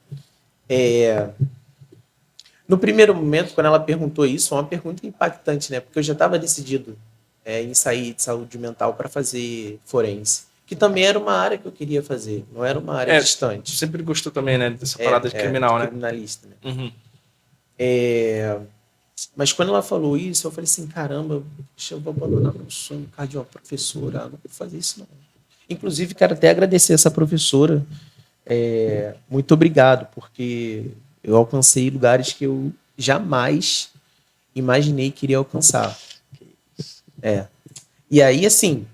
no primeiro momento, quando ela perguntou isso, foi uma pergunta impactante, né? Porque eu já estava decidido em sair de saúde mental para fazer forense, que também era uma área que eu queria fazer, não era uma área distante. Sempre gostou também, né, dessa parada de criminal, né? Criminalista, né? Mas quando ela falou isso, eu falei assim, caramba, eu vou abandonar meu sonho por causa de uma professora, não vou fazer isso não. Inclusive, quero até agradecer essa professora, muito obrigado, porque eu alcancei lugares que eu jamais imaginei que iria alcançar. E aí, assim,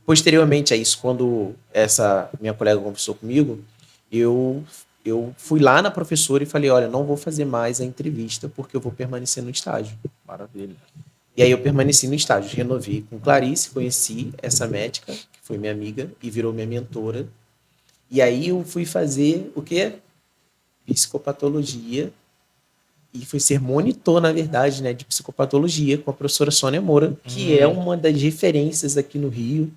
posteriormente a isso, quando essa minha colega conversou comigo, eu fui lá na professora e falei, olha, não vou fazer mais a entrevista porque eu vou permanecer no estágio. Maravilha. E aí eu permaneci no estágio, renovei com Clarice, conheci essa médica, que foi minha amiga e virou minha mentora. E aí eu fui fazer o quê? Psicopatologia. E fui ser monitor, na verdade, né, de psicopatologia com a professora Sônia Moura, que é uma das referências aqui no Rio.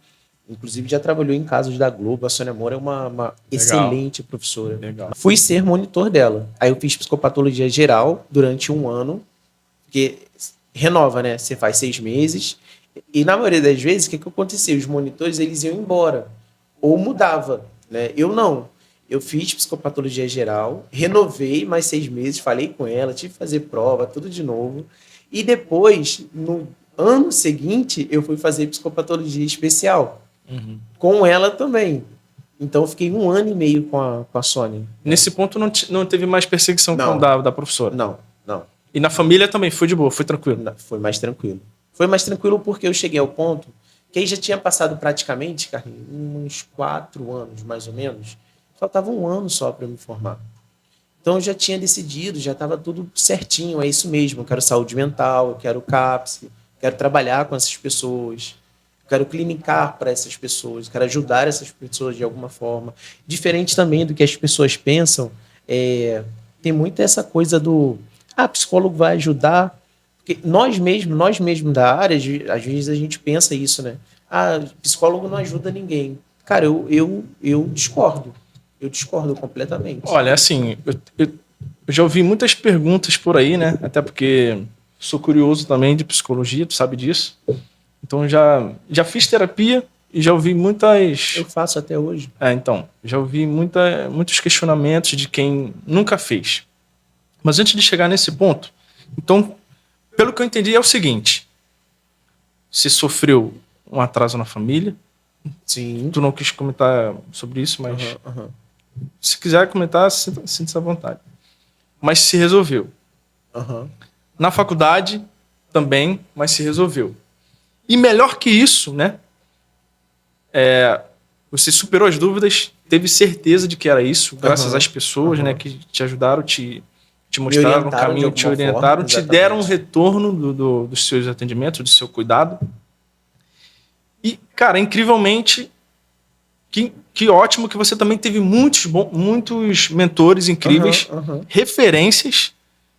Inclusive já trabalhou em casos da Globo. A Sônia Moura é uma excelente professora. Legal. Fui ser monitor dela. Aí eu fiz psicopatologia geral durante 1 ano, porque renova, né? Você faz 6 meses. E na maioria das vezes, o que acontecia? Os monitores, eles iam embora. Ou mudava, né? Eu não. Eu fiz psicopatologia geral, renovei mais 6 meses, falei com ela, tive que fazer prova, tudo de novo. E depois, no ano seguinte, eu fui fazer psicopatologia especial. Com ela também. Então, eu fiquei 1 ano e meio com a Sônia. Nesse ponto não teve mais perseguição Não. da professora? Não. E na família também foi de boa, foi tranquilo? Foi mais tranquilo. Foi mais tranquilo porque eu cheguei ao ponto que aí já tinha passado praticamente, Carlinhos, uns 4 anos, mais ou menos. Faltava 1 ano só para eu me formar. Então eu já tinha decidido, já estava tudo certinho, é isso mesmo. Eu quero saúde mental, eu quero CAPS, quero trabalhar com essas pessoas, quero clinicar para essas pessoas, quero ajudar essas pessoas de alguma forma. Diferente também do que as pessoas pensam, tem muito essa coisa do psicólogo vai ajudar. Porque nós mesmos da área, às vezes a gente pensa isso, né? Psicólogo não ajuda ninguém. Cara, eu discordo. Eu discordo completamente. Olha, assim, eu já ouvi muitas perguntas por aí, né? Até porque sou curioso também de psicologia, tu sabe disso. Então já fiz terapia e já ouvi muitas... Eu faço até hoje. Então, já ouvi muitos questionamentos de quem nunca fez. Mas antes de chegar nesse ponto, então, pelo que eu entendi é o seguinte: você sofreu um atraso na família. Sim. Tu não quis comentar sobre isso, mas se quiser comentar, sinta-se à vontade. Mas se resolveu. Na faculdade também, mas se resolveu. E melhor que isso, né? Você superou as dúvidas, teve certeza de que era isso, graças às pessoas, né, que te ajudaram, te mostraram o caminho, te orientaram, forma, te deram um retorno dos seus atendimentos, do seu cuidado. E, cara, incrivelmente, que ótimo que você também teve muitos mentores incríveis, referências.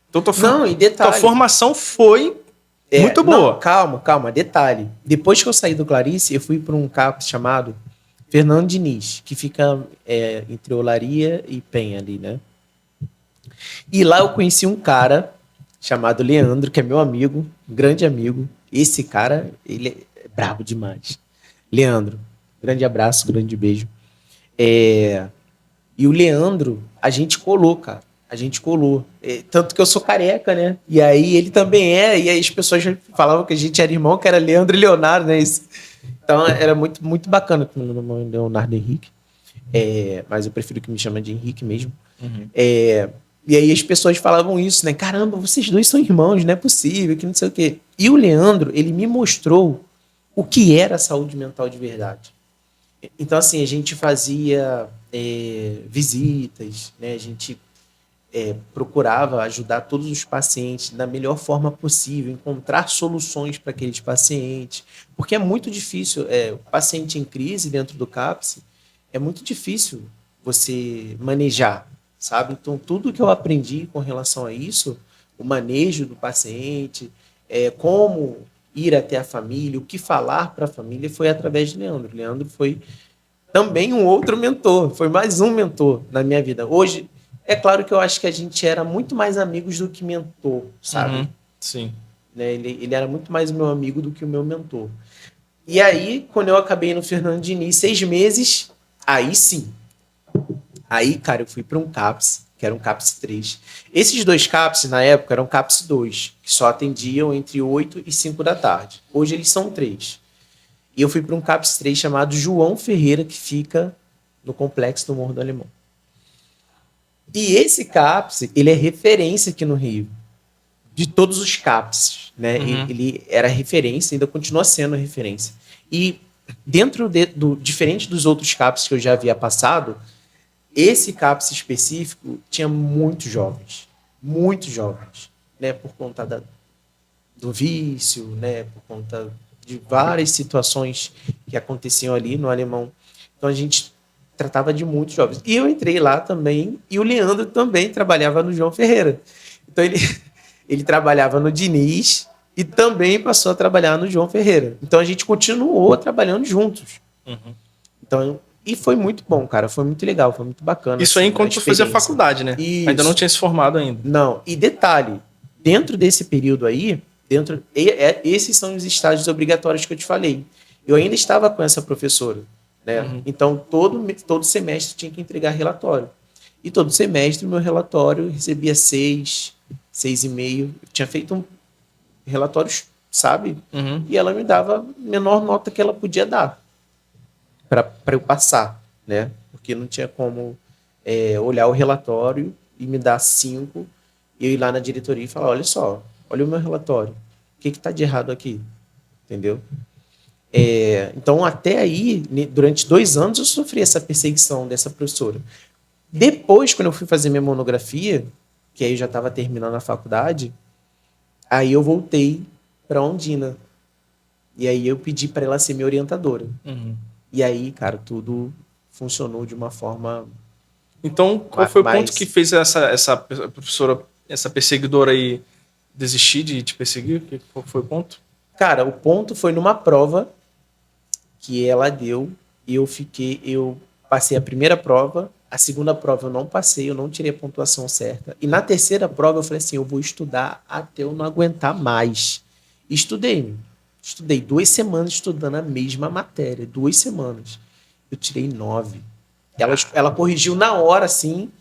Então, tua formação foi muito boa. Não, calma, detalhe. Depois que eu saí do Clarice, eu fui para um CAPS chamado Fernando Diniz, que fica entre Olaria e Penha ali, né? E lá eu conheci um cara chamado Leandro, que é meu amigo, um grande amigo. Esse cara, ele é brabo demais. Leandro, grande abraço, grande beijo. E o Leandro, a gente colou, cara. A gente colou. Tanto que eu sou careca, né? E aí ele também é. E aí as pessoas falavam que a gente era irmão, que era Leandro e Leonardo, né? Então era muito, muito bacana com o meu nome é Leonardo Henrique. Mas eu prefiro que me chame de Henrique mesmo. E aí as pessoas falavam isso, né? Caramba, vocês dois são irmãos, não é possível, que não sei o quê. E o Leandro, ele me mostrou o que era saúde mental de verdade. Então, assim, a gente fazia visitas, né? A gente procurava ajudar todos os pacientes da melhor forma possível, encontrar soluções para aqueles pacientes, porque é muito difícil, o paciente em crise dentro do CAPS, é muito difícil você manejar, sabe? Então, tudo que eu aprendi com relação a isso, o manejo do paciente, como ir até a família, o que falar para a família, foi através de Leandro. Leandro foi também um outro mentor, foi mais um mentor na minha vida. Hoje, é claro que eu acho que a gente era muito mais amigos do que mentor, sabe? Sim. Né? Ele era muito mais meu amigo do que o meu mentor. E aí, quando eu acabei no Fernando Diniz, 6 meses, aí sim. Aí, cara, eu fui para um CAPS, que era um CAPS 3. Esses 2 CAPS, na época, eram CAPS 2, que só atendiam entre 8 e 5 da tarde. Hoje eles são 3. E eu fui para um CAPS 3 chamado João Ferreira, que fica no complexo do Morro do Alemão. E esse CAPS, ele é referência aqui no Rio, de todos os CAPS, né? Ele era referência, ainda continua sendo referência. E dentro diferente dos outros CAPS que eu já havia passado, esse CAPS específico tinha muitos jovens, né? Por conta do vício, né? Por conta de várias situações que aconteciam ali no Alemão. Então a gente tratava de muitos jovens. E eu entrei lá também, e o Leandro também trabalhava no João Ferreira. Então ele trabalhava no Diniz e também passou a trabalhar no João Ferreira. Então a gente continuou trabalhando juntos. Então, e foi muito bom, cara. Foi muito legal, foi muito bacana. Isso aí enquanto tu fazia faculdade, né? Isso. Ainda não tinha se formado ainda. Não. E detalhe, dentro desse período aí, esses são os estágios obrigatórios que eu te falei. Eu ainda estava com essa professora, né? Então, todo semestre tinha que entregar relatório. E todo semestre, meu relatório recebia 6,5. Eu tinha feito relatórios, sabe? E ela me dava a menor nota que ela podia dar para eu passar, né? Porque não tinha como olhar o relatório e me dar 5 e eu ir lá na diretoria e falar, olha só, olha o meu relatório. O que está de errado aqui? Entendeu? Então, até aí, durante 2 anos, eu sofri essa perseguição dessa professora. Depois, quando eu fui fazer minha monografia, que aí eu já estava terminando a faculdade, aí eu voltei para Ondina. E aí eu pedi para ela ser minha orientadora. E aí, cara, tudo funcionou de uma forma... Então, qual foi o ponto que fez essa professora, essa perseguidora aí, desistir de te perseguir? Qual foi o ponto? Cara, o ponto foi numa prova que ela deu e eu passei a primeira prova, a segunda prova eu não passei, eu não tirei a pontuação certa. E na terceira prova eu falei assim, eu vou estudar até eu não aguentar mais. Estudei 2 semanas estudando a mesma matéria, 2 semanas. Eu tirei 9. Ela corrigiu na hora, assim.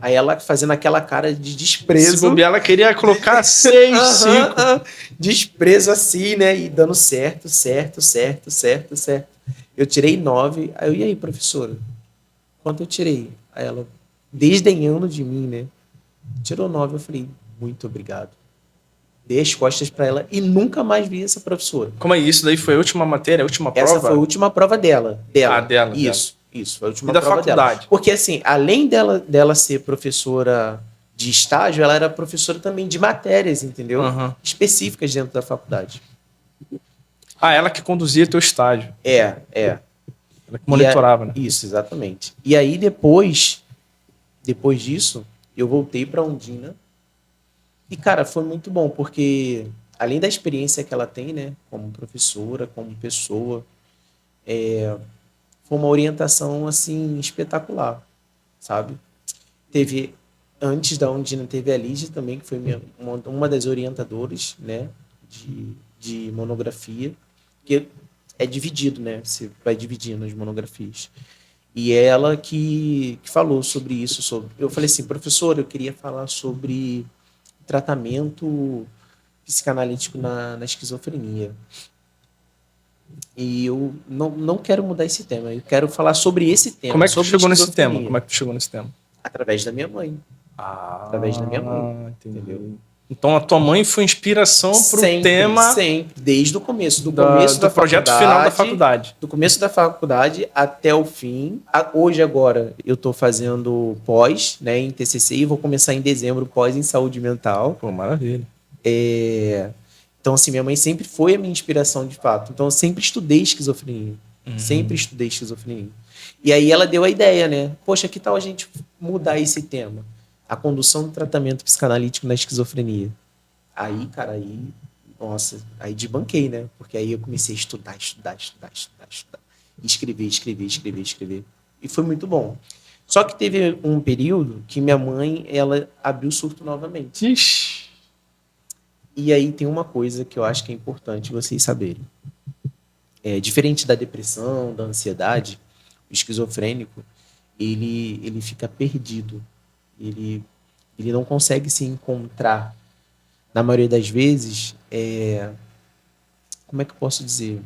Aí ela fazendo aquela cara de desprezo. Se bobear, ela queria colocar 6, 5. Desprezo assim, né? E dando certo. Eu tirei 9. Aí eu, e aí, professora? Quanto eu tirei? Aí ela, desdenhando de mim, né? Tirou 9. Eu falei, muito obrigado. Dei as costas para ela e nunca mais vi essa professora. Como é isso? Daí foi a última matéria, a última prova? Essa foi a última prova dela. Ah, dela. Isso, foi a última e da prova faculdade? Dela. Porque, assim, além dela ser professora de estágio, ela era professora também de matérias, entendeu? Específicas dentro da faculdade. Ah, ela que conduzia teu estágio. Ela que monitorava, né? Isso, exatamente. E aí, depois disso, eu voltei para Ondina. E, cara, foi muito bom, porque além da experiência que ela tem, né, como professora, como pessoa, foi uma orientação, assim, espetacular, sabe? Antes da Ondina, teve a Lígia também, que foi uma das orientadoras, né, de monografia, que é dividido, né, você vai dividindo as monografias. E é ela que falou sobre isso. Eu falei assim, professora, eu queria falar sobre tratamento psicanalítico na esquizofrenia. E eu não quero mudar esse tema, eu quero falar sobre esse tema. Como é que tu chegou nesse tema? Através da minha mãe. Através da minha mãe. Entendeu? Então a tua mãe foi inspiração para o tema... Sempre, desde o começo. Do projeto final da faculdade. Do começo da faculdade até o fim. Hoje, agora, eu estou fazendo pós, né, em TCC, e vou começar em dezembro pós em saúde mental. Pô, maravilha. Então, assim, minha mãe sempre foi a minha inspiração, de fato. Então, eu sempre estudei esquizofrenia. E aí ela deu a ideia, né? Poxa, que tal a gente mudar esse tema? A condução do tratamento psicanalítico na esquizofrenia. Aí, cara, nossa, aí desbanquei, né? Porque aí eu comecei a estudar. Escrever. E foi muito bom. Só que teve um período que minha mãe, ela abriu surto novamente. Ixi. E aí tem uma coisa que eu acho que é importante vocês saberem. Diferente da depressão, da ansiedade, o esquizofrênico, ele fica perdido. Ele não consegue se encontrar. Na maioria das vezes, como é que eu posso dizer?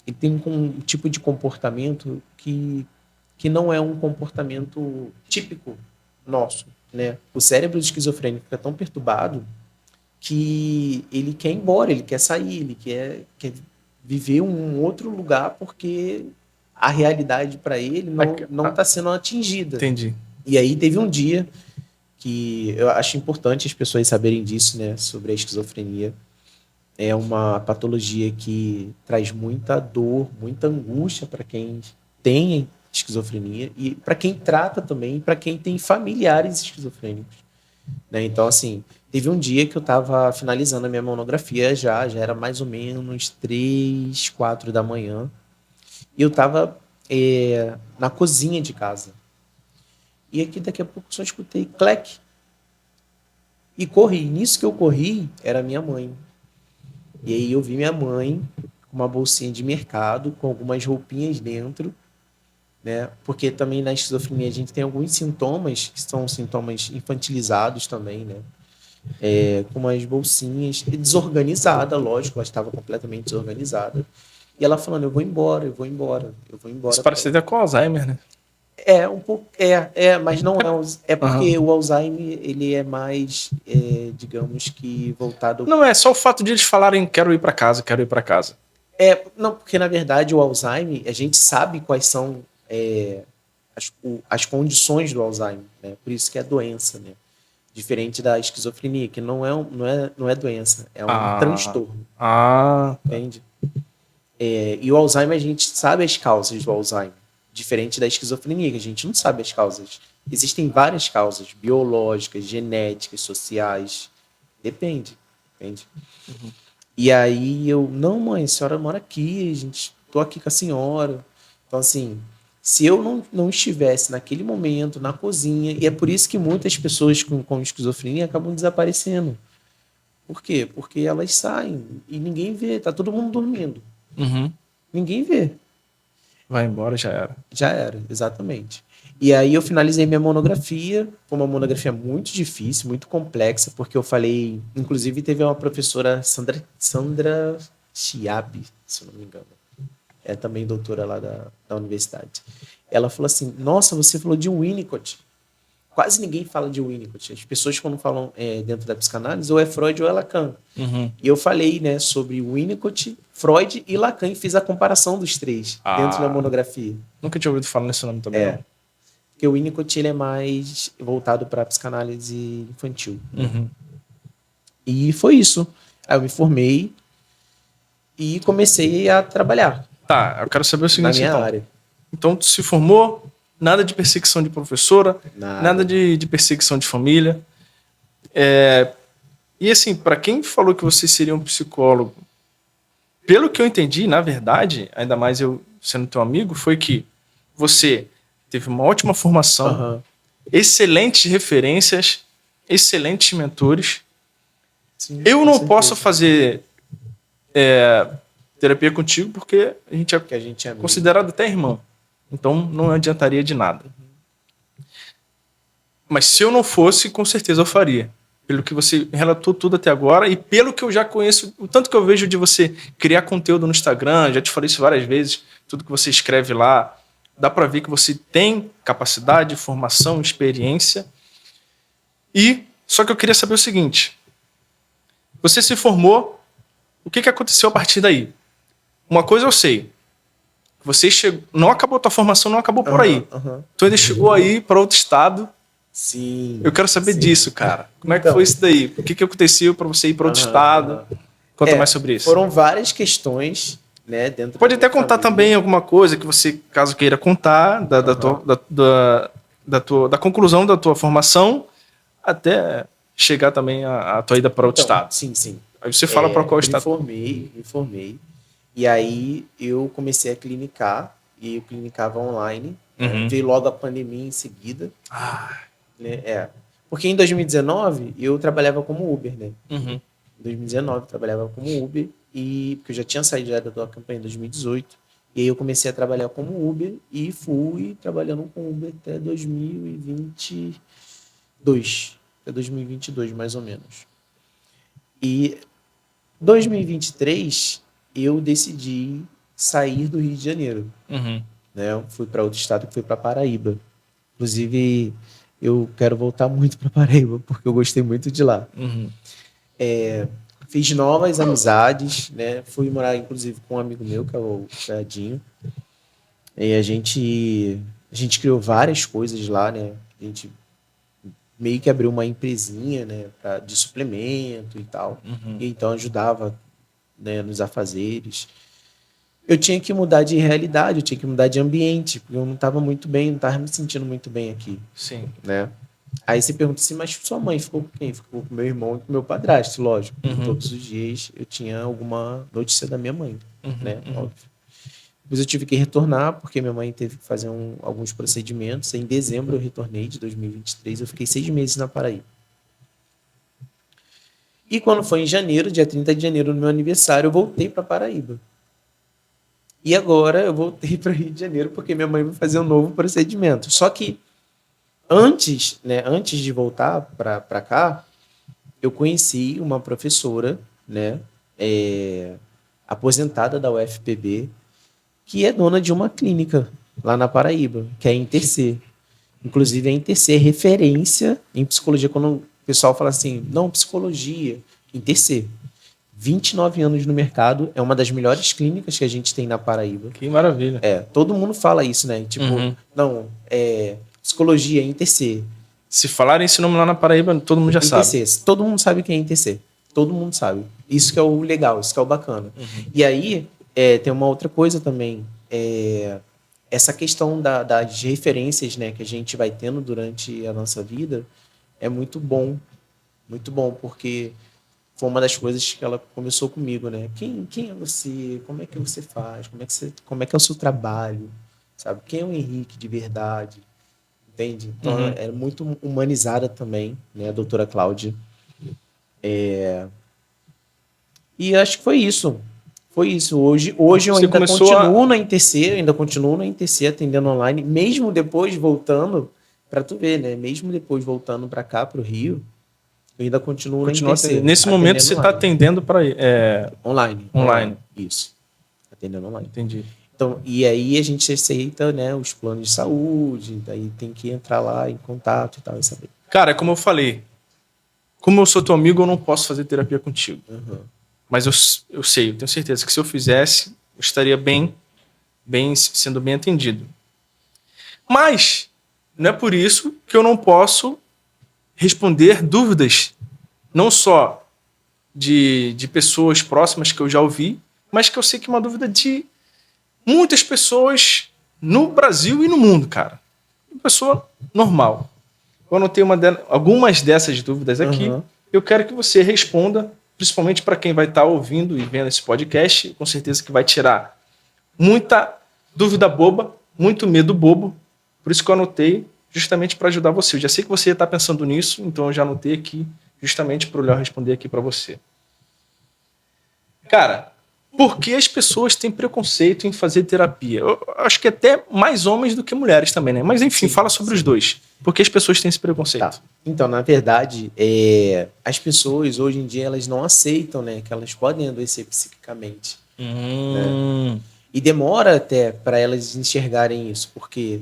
Ele tem um tipo de comportamento que que não é um comportamento típico nosso, né? O cérebro esquizofrênico fica tão perturbado que ele quer ir embora, ele quer sair, ele quer viver um outro lugar porque a realidade para ele não está sendo atingida. Entendi. E aí teve um dia que eu acho importante as pessoas saberem disso, né, sobre a esquizofrenia. É uma patologia que traz muita dor, muita angústia para quem tem esquizofrenia e para quem trata também, para quem tem familiares esquizofrênicos, né? Então, assim, teve um dia que eu estava finalizando a minha monografia já era mais ou menos 3, 4 da manhã, e eu estava na cozinha de casa. E aqui daqui a pouco só escutei clec. E corri. Nisso que eu corri, era minha mãe. E aí eu vi minha mãe com uma bolsinha de mercado, com algumas roupinhas dentro, né? Porque também na esquizofrenia a gente tem alguns sintomas, que são sintomas infantilizados também, né? Com umas bolsinhas, desorganizada, lógico, ela estava completamente desorganizada. E ela falando, eu vou embora, eu vou embora, eu vou embora. Isso parece até com Alzheimer, né? Um pouco, mas não é. É porque o Alzheimer, ele é mais, digamos que voltado. Não, é só o fato de eles falarem quero ir para casa, quero ir para casa. Não, porque na verdade o Alzheimer, a gente sabe quais são as condições do Alzheimer, né? Por isso que é doença, né? Diferente da esquizofrenia, que não é doença, é um transtorno. Entende? E o Alzheimer, a gente sabe as causas do Alzheimer. Diferente da esquizofrenia, que a gente não sabe as causas. Existem várias causas, biológicas, genéticas, sociais. Depende, entende? Uhum. E aí eu, não, mãe, a senhora mora aqui, tô aqui com a senhora. Então, assim, se eu não estivesse naquele momento, na cozinha, e é por isso que muitas pessoas com esquizofrenia acabam desaparecendo. Por quê? Porque elas saem e ninguém vê, tá todo mundo dormindo. Uhum. Ninguém vê. Vai embora, já era. Já era, exatamente. E aí eu finalizei minha monografia, foi uma monografia muito difícil, muito complexa, porque eu falei, inclusive teve uma professora, Sandra Chiabi, se eu não me engano, é também doutora lá da universidade. Ela falou assim, nossa, você falou de Winnicott. Quase ninguém fala de Winnicott. As pessoas quando falam dentro da psicanálise, ou é Freud ou é Lacan. Uhum. E eu falei, né, sobre Winnicott, Freud e Lacan, e fiz a comparação dos três dentro da monografia. Nunca tinha ouvido falar nesse nome também, não. Porque o Winnicott, ele é mais voltado para a psicanálise infantil. Uhum. E foi isso. Aí eu me formei e comecei a trabalhar. Tá, eu quero saber o seguinte, na minha área. Então, tu se formou, nada de perseguição de professora, nada de perseguição de família. E assim, para quem falou que você seria um psicólogo, pelo que eu entendi, na verdade, ainda mais eu sendo teu amigo, foi que você teve uma ótima formação, excelentes referências, excelentes mentores. Sim, eu não posso fazer terapia contigo porque a gente é considerado até irmão. Então não adiantaria de nada. Mas se eu não fosse, com certeza eu faria. Pelo que você relatou tudo até agora e pelo que eu já conheço, o tanto que eu vejo de você criar conteúdo no Instagram, já te falei isso várias vezes, tudo que você escreve lá, dá para ver que você tem capacidade, formação, experiência. Só que eu queria saber o seguinte, você se formou, o que aconteceu a partir daí? Uma coisa eu sei, você não acabou a tua formação, não acabou por aí. Tu ainda chegou aí para outro estado. Sim. Eu quero saber disso, cara. Como é que foi isso daí? O que aconteceu para você ir para outro estado? Conta mais sobre isso. Foram várias questões, né? Dentro Pode até contar também alguma coisa que você, caso queira contar, da conclusão da tua formação, até chegar também a tua ida para outro estado. Sim, sim. Aí você fala para qual estado. Me formei. E aí eu comecei a clinicar, e eu clinicava online. Veio logo a pandemia em seguida. Né? Porque em 2019 eu trabalhava como Uber, né? Em 2019 eu trabalhava como Uber, porque eu já tinha saído da campanha em 2018. E aí eu comecei a trabalhar como Uber e fui trabalhando com Uber até 2022. Até 2022, mais ou menos. E 2023 eu decidi sair do Rio de Janeiro. né? Eu fui para outro estado, que fui para Paraíba. Inclusive, eu quero voltar muito para Paraíba, porque eu gostei muito de lá. Uhum. Fiz novas amizades, né? Fui morar, inclusive, com um amigo meu, que é o Fernandinho. E a gente criou várias coisas lá, né? A gente meio que abriu uma empresinha, né? De suplemento e tal. Uhum. E então ajudava, né, nos afazeres. Eu tinha que mudar de realidade, eu tinha que mudar de ambiente, porque eu não estava muito bem, não estava me sentindo muito bem aqui, Sim. né? Aí você pergunta assim, mas sua mãe ficou com quem? Ficou com meu irmão e com meu padrasto, lógico. Uhum. Todos os dias eu tinha alguma notícia da minha mãe, né? Uhum. Óbvio. Depois eu tive que retornar, porque minha mãe teve que fazer alguns procedimentos. Em dezembro eu retornei, de 2023. Eu fiquei 6 meses na Paraíba. E quando foi em janeiro, dia 30 de janeiro, no meu aniversário, eu voltei para Paraíba. E agora eu voltei para Rio de Janeiro, porque minha mãe vai fazer um novo procedimento. Só que antes, né, antes de voltar para cá, eu conheci uma professora, né, aposentada da UFPB, que é dona de uma clínica lá na Paraíba, que é a Intercer. Inclusive, a Intercer é referência em psicologia. Quando o pessoal fala assim, não, psicologia, Intercer. 29 anos no mercado, é uma das melhores clínicas que a gente tem na Paraíba. Que maravilha. Todo mundo fala isso, né? Tipo, não, psicologia, Intercer. Se falarem esse nome lá na Paraíba, todo mundo já sabe. Intercer. Todo mundo sabe quem é Intercer. Todo mundo sabe. Isso que é o legal, isso que é o bacana. E aí, tem uma outra coisa também. Essa questão das referências, né, que a gente vai tendo durante a nossa vida é muito bom, porque foi uma das coisas que ela começou comigo, né? Quem é você? Como é que você faz? Como é que é o seu trabalho? Sabe? Quem é o Henrique de verdade? Entende? Então, ela é muito humanizada também, né, a doutora Cláudia. E acho que foi isso. Foi isso. Hoje eu Você ainda começou continuo na INTC, atendendo online, mesmo depois voltando, para tu ver, né? Mesmo depois voltando para cá, para o Rio, eu ainda continuo na Continua INTC. atendendo. Nesse momento você está atendendo para online. Isso. Atendendo online. Entendi. Então, e aí a gente aceita, né, os planos de saúde, daí tem que entrar lá em contato e tal, e saber. Cara, como eu falei, como eu sou teu amigo, eu não posso fazer terapia contigo. Mas eu sei, eu tenho certeza que se eu fizesse, eu estaria sendo bem atendido. Mas não é por isso que eu não posso responder dúvidas, não só de pessoas próximas que eu já ouvi, mas que eu sei que é uma dúvida de muitas pessoas no Brasil e no mundo, cara. Uma pessoa normal. Eu anotei algumas dessas dúvidas aqui. Eu quero que você responda, principalmente para quem vai estar ouvindo e vendo esse podcast, com certeza que vai tirar muita dúvida boba, muito medo bobo. Por isso que eu anotei, justamente para ajudar você. Eu já sei que você está pensando nisso, então eu já anotei aqui, justamente para o Léo responder aqui para você. Cara, por que as pessoas têm preconceito em fazer terapia? Eu acho que até mais homens do que mulheres também, né? Mas enfim, fala sobre os dois. Por que as pessoas têm esse preconceito? Tá. Então, na verdade, as pessoas hoje em dia elas não aceitam, né, que elas podem adoecer psiquicamente. Né? E demora até para elas enxergarem isso, porque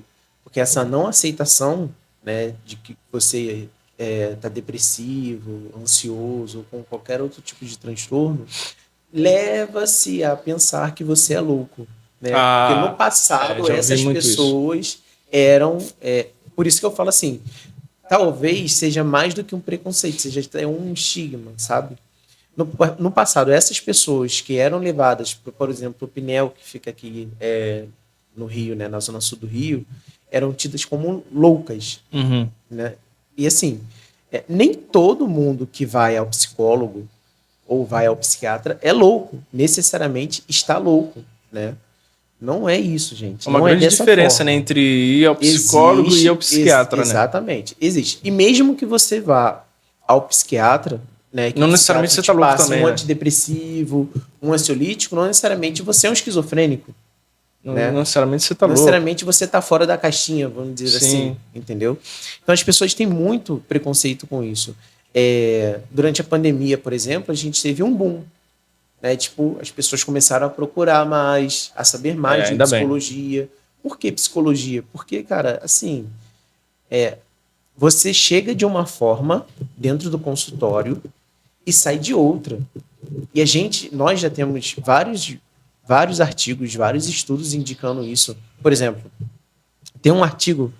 essa não aceitação, né, de que você está depressivo, ansioso ou com qualquer outro tipo de transtorno, leva-se a pensar que você é louco. Né? Porque no passado essas pessoas eram... por isso que eu falo assim, talvez seja mais do que um preconceito, seja até um estigma, sabe? No passado, essas pessoas que eram levadas, por exemplo, o Pinel, que fica aqui no Rio, né, na zona sul do Rio, eram tidas como loucas. Né? E assim, nem todo mundo que vai ao psicólogo ou vai ao psiquiatra é louco, necessariamente está louco, né? Não é isso, gente. Uma grande diferença, né, entre ir ao psicólogo e ir ao psiquiatra, né? Exatamente, existe. E mesmo que você vá ao psiquiatra, né, que não necessariamente você está louco também, um antidepressivo, um ansiolítico, não necessariamente você é um esquizofrênico. Não, né? Não necessariamente você está louco. Não necessariamente você está fora da caixinha, vamos dizer assim, entendeu? Então as pessoas têm muito preconceito com isso. Durante a pandemia, por exemplo, a gente teve um boom. Né? Tipo, as pessoas começaram a procurar mais, a saber mais de psicologia, Por que psicologia? Porque, cara, assim, você chega de uma forma dentro do consultório e sai de outra. E nós já temos vários artigos, vários estudos indicando isso. Por exemplo, tem um artigo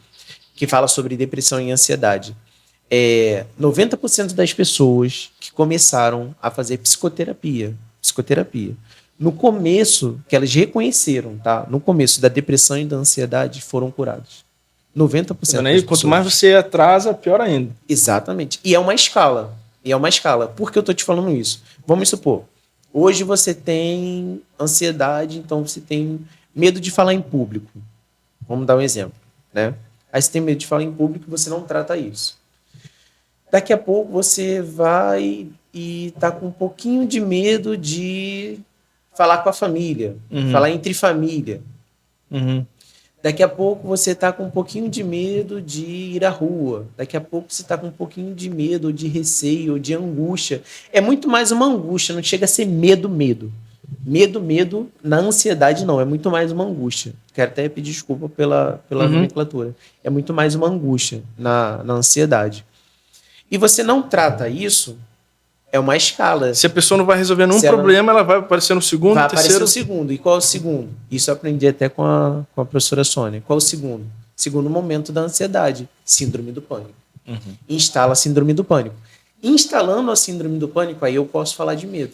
que fala sobre depressão e ansiedade. 90% das pessoas que começaram a fazer psicoterapia, no começo, que elas reconheceram, tá? No começo da depressão e da ansiedade, foram curadas. 90% das pessoas. Quanto mais você atrasa, pior ainda. Exatamente. E é uma escala. Por que eu tô te falando isso? Vamos supor, hoje você tem ansiedade, então você tem medo de falar em público. Vamos dar um exemplo, né? Aí você tem medo de falar em público e você não trata isso. Daqui a pouco você vai e tá com um pouquinho de medo de falar com a família, falar entre família. Daqui a pouco você tá com um pouquinho de medo de ir à rua. Daqui a pouco você tá com um pouquinho de medo, de receio, de angústia. É muito mais uma angústia, não chega a ser medo. Medo, na ansiedade não, é muito mais uma angústia. Quero até pedir desculpa pela nomenclatura. É muito mais uma angústia na ansiedade. E você não trata isso, é uma escala. Se a pessoa não vai resolver nenhum problema, ela vai aparecer no segundo, vai terceiro... aparecer no segundo. E qual é o segundo? Isso eu aprendi até com a professora Sônia. Qual é o segundo? Segundo momento da ansiedade, síndrome do pânico. Instala a síndrome do pânico. Instalando a síndrome do pânico, aí eu posso falar de medo.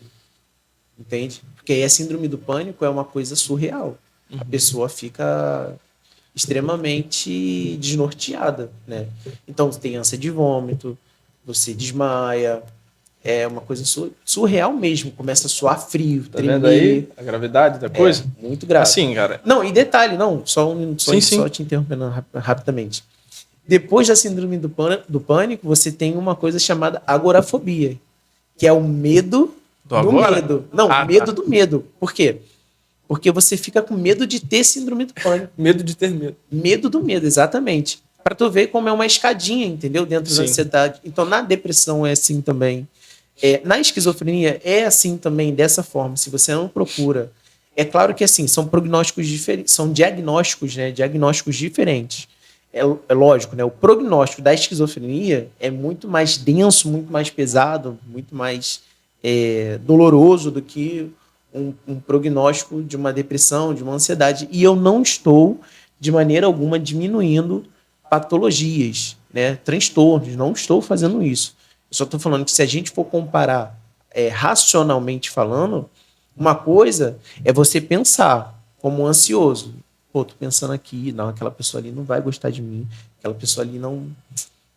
Entende? Porque aí a síndrome do pânico é uma coisa surreal. A pessoa fica extremamente desnorteada, né? Então, você tem ânsia de vômito, você desmaia, é uma coisa surreal mesmo. Começa a suar frio, tremer. Vendo aí a gravidade da coisa? Muito grave. Assim, cara. Não, e detalhe, só te interrompendo rapidamente. Depois da síndrome do pânico, você tem uma coisa chamada agorafobia, que é o medo do medo. Não, medo do medo. Por quê? Porque você fica com medo de ter síndrome do pânico. Medo de ter medo. Medo do medo, exatamente. Para tu ver como é uma escadinha, entendeu? Dentro da ansiedade. Então, na depressão é assim também. Na esquizofrenia é assim também, dessa forma. Se você não procura. É claro que assim, são prognósticos diferentes, são diagnósticos, né? Diagnósticos diferentes. É lógico, né? O prognóstico da esquizofrenia é muito mais denso, muito mais pesado, muito mais doloroso do que um prognóstico de uma depressão, de uma ansiedade. E eu não estou, de maneira alguma, diminuindo patologias, né? Transtornos. Não estou fazendo isso. Eu só estou falando que se a gente for comparar racionalmente falando, uma coisa é você pensar como um ansioso. Pô, tô pensando aqui, não, aquela pessoa ali não vai gostar de mim, aquela pessoa ali não...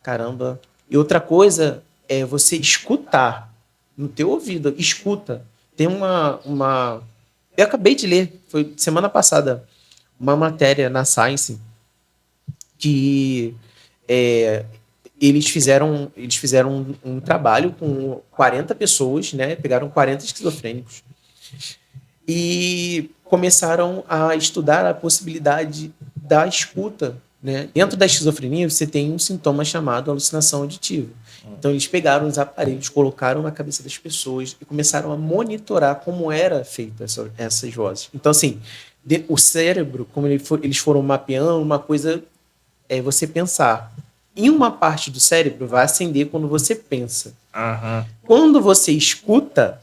Caramba. E outra coisa é você escutar no teu ouvido. Escuta. Tem uma... Eu acabei de ler, foi semana passada, uma matéria na Science que eles fizeram um trabalho com 40 pessoas, né? Pegaram 40 esquizofrênicos e começaram a estudar a possibilidade da escuta, né? Dentro da esquizofrenia, você tem um sintoma chamado alucinação auditiva. Então, eles pegaram os aparelhos, colocaram na cabeça das pessoas e começaram a monitorar como era feita essas vozes. Então, assim, o cérebro, como eles foram mapeando, uma coisa é você pensar. Em uma parte do cérebro vai acender quando você pensa. Quando você escuta,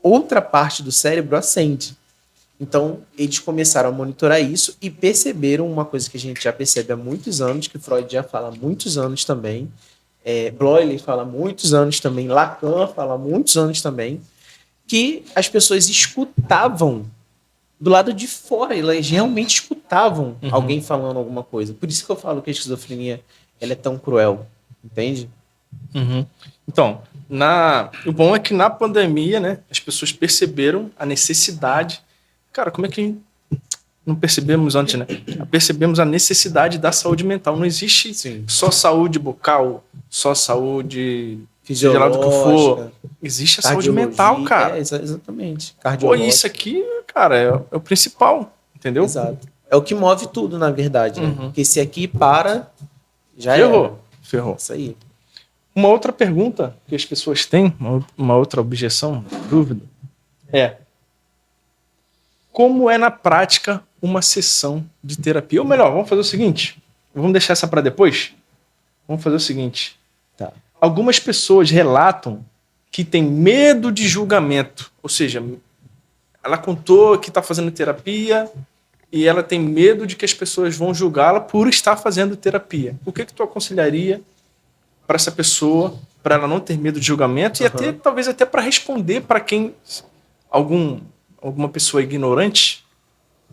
outra parte do cérebro acende. Então, eles começaram a monitorar isso e perceberam uma coisa que a gente já percebe há muitos anos, que Freud já fala há muitos anos também, Bloyle fala há muitos anos também, Lacan fala há muitos anos também, que as pessoas escutavam do lado de fora, elas realmente escutavam alguém falando alguma coisa. Por isso que eu falo que a esquizofrenia ela é tão cruel, entende? Então, o bom é que na pandemia, né, as pessoas perceberam a necessidade. Cara, como é que não percebemos antes, né? Percebemos a necessidade da saúde mental. Não existe só saúde bucal, só saúde seja lá do que for. Existe a saúde mental, cara. Exatamente. Pô, isso aqui, cara, é o principal, entendeu? Exato. É o que move tudo, na verdade. Né? Porque se aqui para, já Ferrou. Isso aí. Uma outra pergunta que as pessoas têm, uma outra objeção, dúvida, como é na prática uma sessão de terapia. Ou melhor, vamos fazer o seguinte, vamos deixar essa para depois? Vamos fazer o seguinte. Tá. Algumas pessoas relatam que tem medo de julgamento. Ou seja, ela contou que está fazendo terapia e ela tem medo de que as pessoas vão julgá-la por estar fazendo terapia. O que tu aconselharia para essa pessoa, para ela não ter medo de julgamento e até, talvez até para responder para quem alguma pessoa ignorante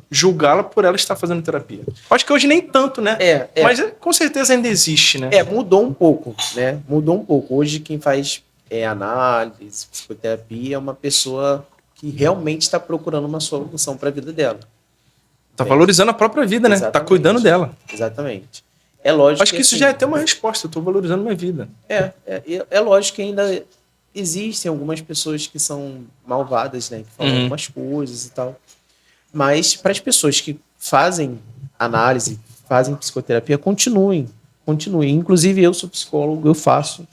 julgá-la por ela estar fazendo terapia? Acho que hoje nem tanto, né? Mas com certeza ainda existe, né? Mudou um pouco, né? Mudou um pouco. Hoje quem faz análise, psicoterapia é uma pessoa que realmente está procurando uma solução para a vida dela. Tá valorizando a própria vida, né? Exatamente. Tá cuidando dela. Exatamente. É lógico. Acho que isso já é até uma resposta. Eu tô valorizando minha vida. É lógico que ainda existem algumas pessoas que são malvadas, né? Que falam algumas coisas e tal. Mas para as pessoas que fazem análise, fazem psicoterapia, continuem. Inclusive eu sou psicólogo, eu faço.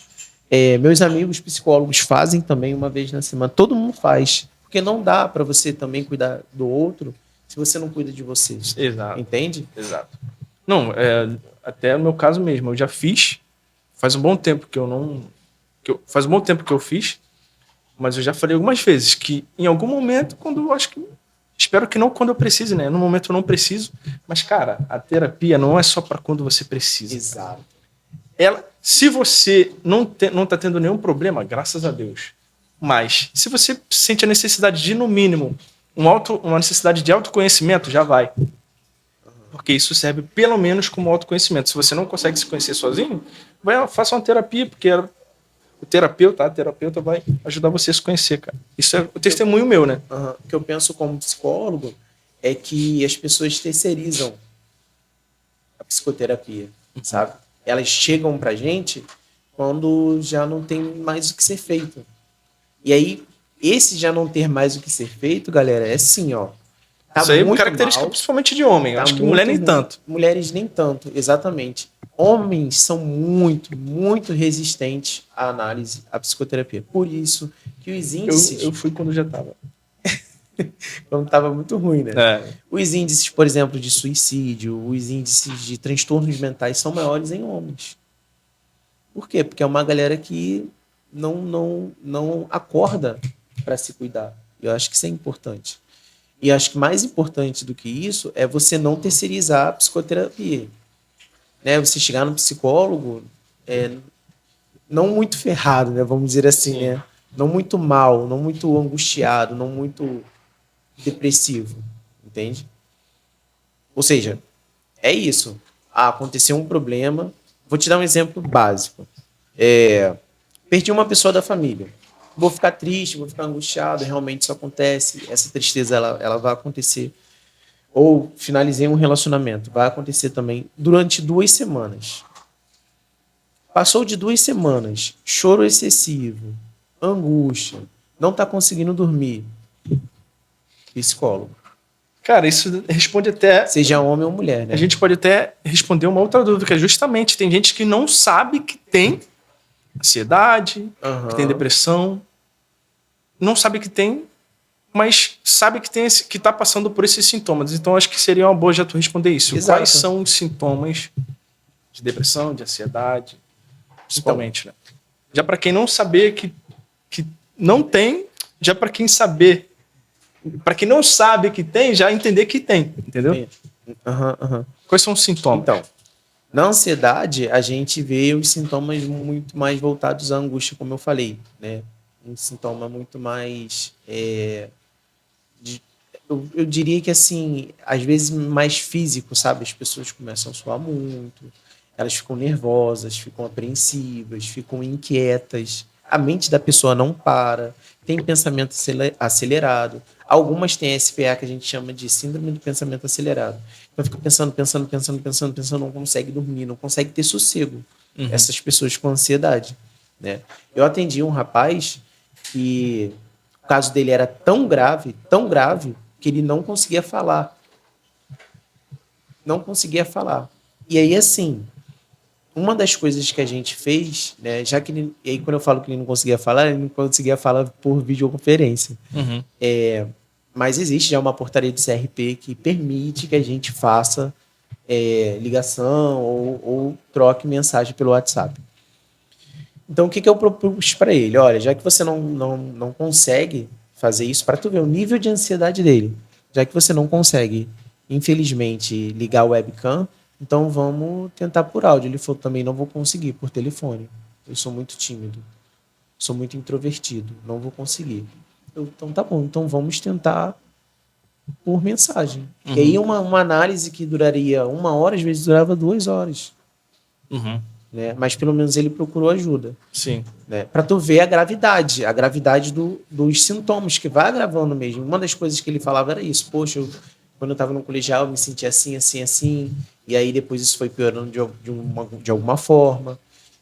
Meus amigos psicólogos fazem também uma vez na semana. Todo mundo faz. Porque não dá para você também cuidar do outro se você não cuida de você. Exato. Entende? Exato. Não, até no meu caso mesmo, eu já fiz. Faz um bom tempo que eu não... faz um bom tempo que eu fiz, mas eu já falei algumas vezes que em algum momento, quando eu acho que... Espero que não quando eu precise, né? No momento eu não preciso. Mas, cara, a terapia não é só para quando você precisa. Exato. Se você não tá tendo nenhum problema, graças a Deus. Mas se você sente a necessidade de, no mínimo, uma necessidade de autoconhecimento, já vai. Porque isso serve pelo menos como autoconhecimento. Se você não consegue se conhecer sozinho, faça uma terapia, porque a terapeuta vai ajudar você a se conhecer, cara. Isso é o testemunho meu, né? O que eu penso como psicólogo é que as pessoas terceirizam a psicoterapia, sabe? Elas chegam pra gente quando já não tem mais o que ser feito. E aí, esse já não ter mais o que ser feito, galera, é assim, ó. Tá isso aí é muito característica mal, principalmente de homem. Eu acho que mulher nem ruim. tanto. Mulheres nem tanto, exatamente. Homens são muito, muito resistentes à análise, à psicoterapia. Por isso que os índices... Eu fui quando já tava. Quando estava muito ruim, né? É. Os índices, por exemplo, de suicídio, os índices de transtornos mentais são maiores em homens. Por quê? Porque é uma galera que não acorda para se cuidar. Eu acho que isso é importante. E acho que mais importante do que isso é você não terceirizar a psicoterapia. Né? Você chegar no psicólogo não muito ferrado, né? Vamos dizer assim, né? Não muito mal, não muito angustiado, não muito depressivo, entende? Ou seja, é isso. Aconteceu um problema. Vou te dar um exemplo básico. Perdi uma pessoa da família. Vou ficar triste, vou ficar angustiado, realmente isso acontece, essa tristeza ela vai acontecer. Ou finalizei um relacionamento, vai acontecer também durante 2 semanas. Passou de 2 semanas, choro excessivo, angústia, não está conseguindo dormir. Psicólogo. Cara, isso responde até... Seja homem ou mulher, né? A gente pode até responder uma outra dúvida, que é justamente, tem gente que não sabe que tem ansiedade, que tem depressão, não sabe que tem, mas sabe que tem que está passando por esses sintomas. Então, acho que seria uma boa já tu responder isso. Exato. Quais são os sintomas de depressão, de ansiedade, principalmente, né? Já para quem não saber que não tem, já para quem saber, para quem não sabe que tem, já entender que tem, entendeu? Quais são os sintomas? Então, na ansiedade, a gente vê os sintomas muito mais voltados à angústia, como eu falei, né? Um sintoma muito mais... eu diria que, assim, às vezes mais físico, sabe? As pessoas começam a suar muito, elas ficam nervosas, ficam apreensivas, ficam inquietas. A mente da pessoa não para, tem pensamento acelerado. Algumas têm SPA, que a gente chama de síndrome do pensamento acelerado. Então fica pensando, não consegue dormir, não consegue ter sossego. Essas pessoas com ansiedade, né? Eu atendi um rapaz que o caso dele era tão grave, que ele não conseguia falar. Não conseguia falar. E aí, assim, uma das coisas que a gente fez, né, já que ele, e aí quando eu falo que ele não conseguia falar por videoconferência. Mas existe já uma portaria do CRP que permite que a gente faça ligação ou troque mensagem pelo WhatsApp. Então, o que eu propus para ele? Olha, já que você não consegue fazer isso, para tu ver o nível de ansiedade dele, já que você não consegue, infelizmente, ligar o webcam, então vamos tentar por áudio. Ele falou, também não vou conseguir por telefone. Eu sou muito tímido, sou muito introvertido, não vou conseguir. Então tá bom, então vamos tentar por mensagem. E aí uma análise que duraria 1 hora, às vezes durava 2 horas. Né? Mas pelo menos ele procurou ajuda. Sim. Né? Para tu ver a gravidade dos sintomas, que vai agravando mesmo. Uma das coisas que ele falava era isso. Poxa, quando eu estava no colegial, eu me sentia assim, assim, assim. E aí depois isso foi piorando de alguma forma.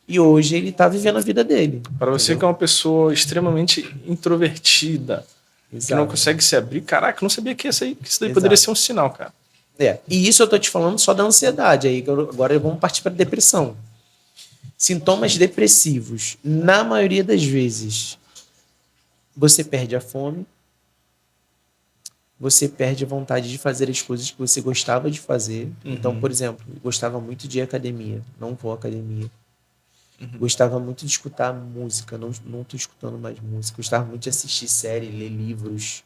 E hoje ele está vivendo a vida dele. Para você que é uma pessoa extremamente introvertida, que não consegue se abrir, caraca, eu não sabia que isso daí poderia ser um sinal, cara. E isso eu tô te falando só da ansiedade. Aí agora vamos partir para depressão. Sintomas depressivos, na maioria das vezes, você perde a fome, você perde a vontade de fazer as coisas que você gostava de fazer. Então, por exemplo, eu gostava muito de ir à academia, não vou à academia. Gostava muito de escutar música, não estou escutando mais música. Gostava muito de assistir série, ler livros,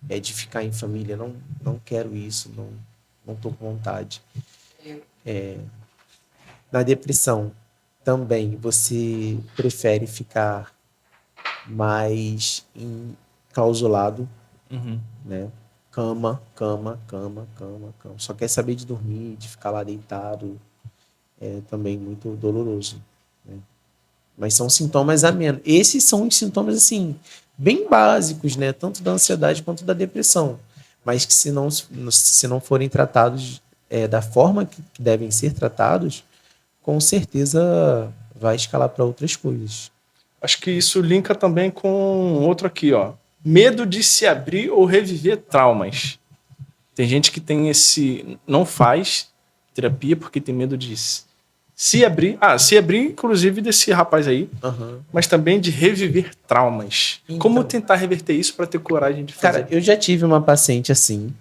de ficar em família. Não quero isso, não estou com vontade. Na depressão, também você prefere ficar mais enclausulado, né? Cama. Só quer saber de dormir, de ficar lá deitado. É também muito doloroso, né? Mas são sintomas a menos. Esses são os sintomas, assim, bem básicos, né? Tanto da ansiedade quanto da depressão. Mas que se não forem tratados da forma que devem ser tratados, com certeza vai escalar para outras coisas. Acho que isso linka também com outro aqui, ó. Medo de se abrir ou reviver traumas. Tem gente que tem não faz terapia porque tem medo de se abrir. Se abrir, inclusive, desse rapaz aí. Mas também de reviver traumas. Então, como tentar reverter isso para ter coragem de fazer? Cara, eu já tive uma paciente assim.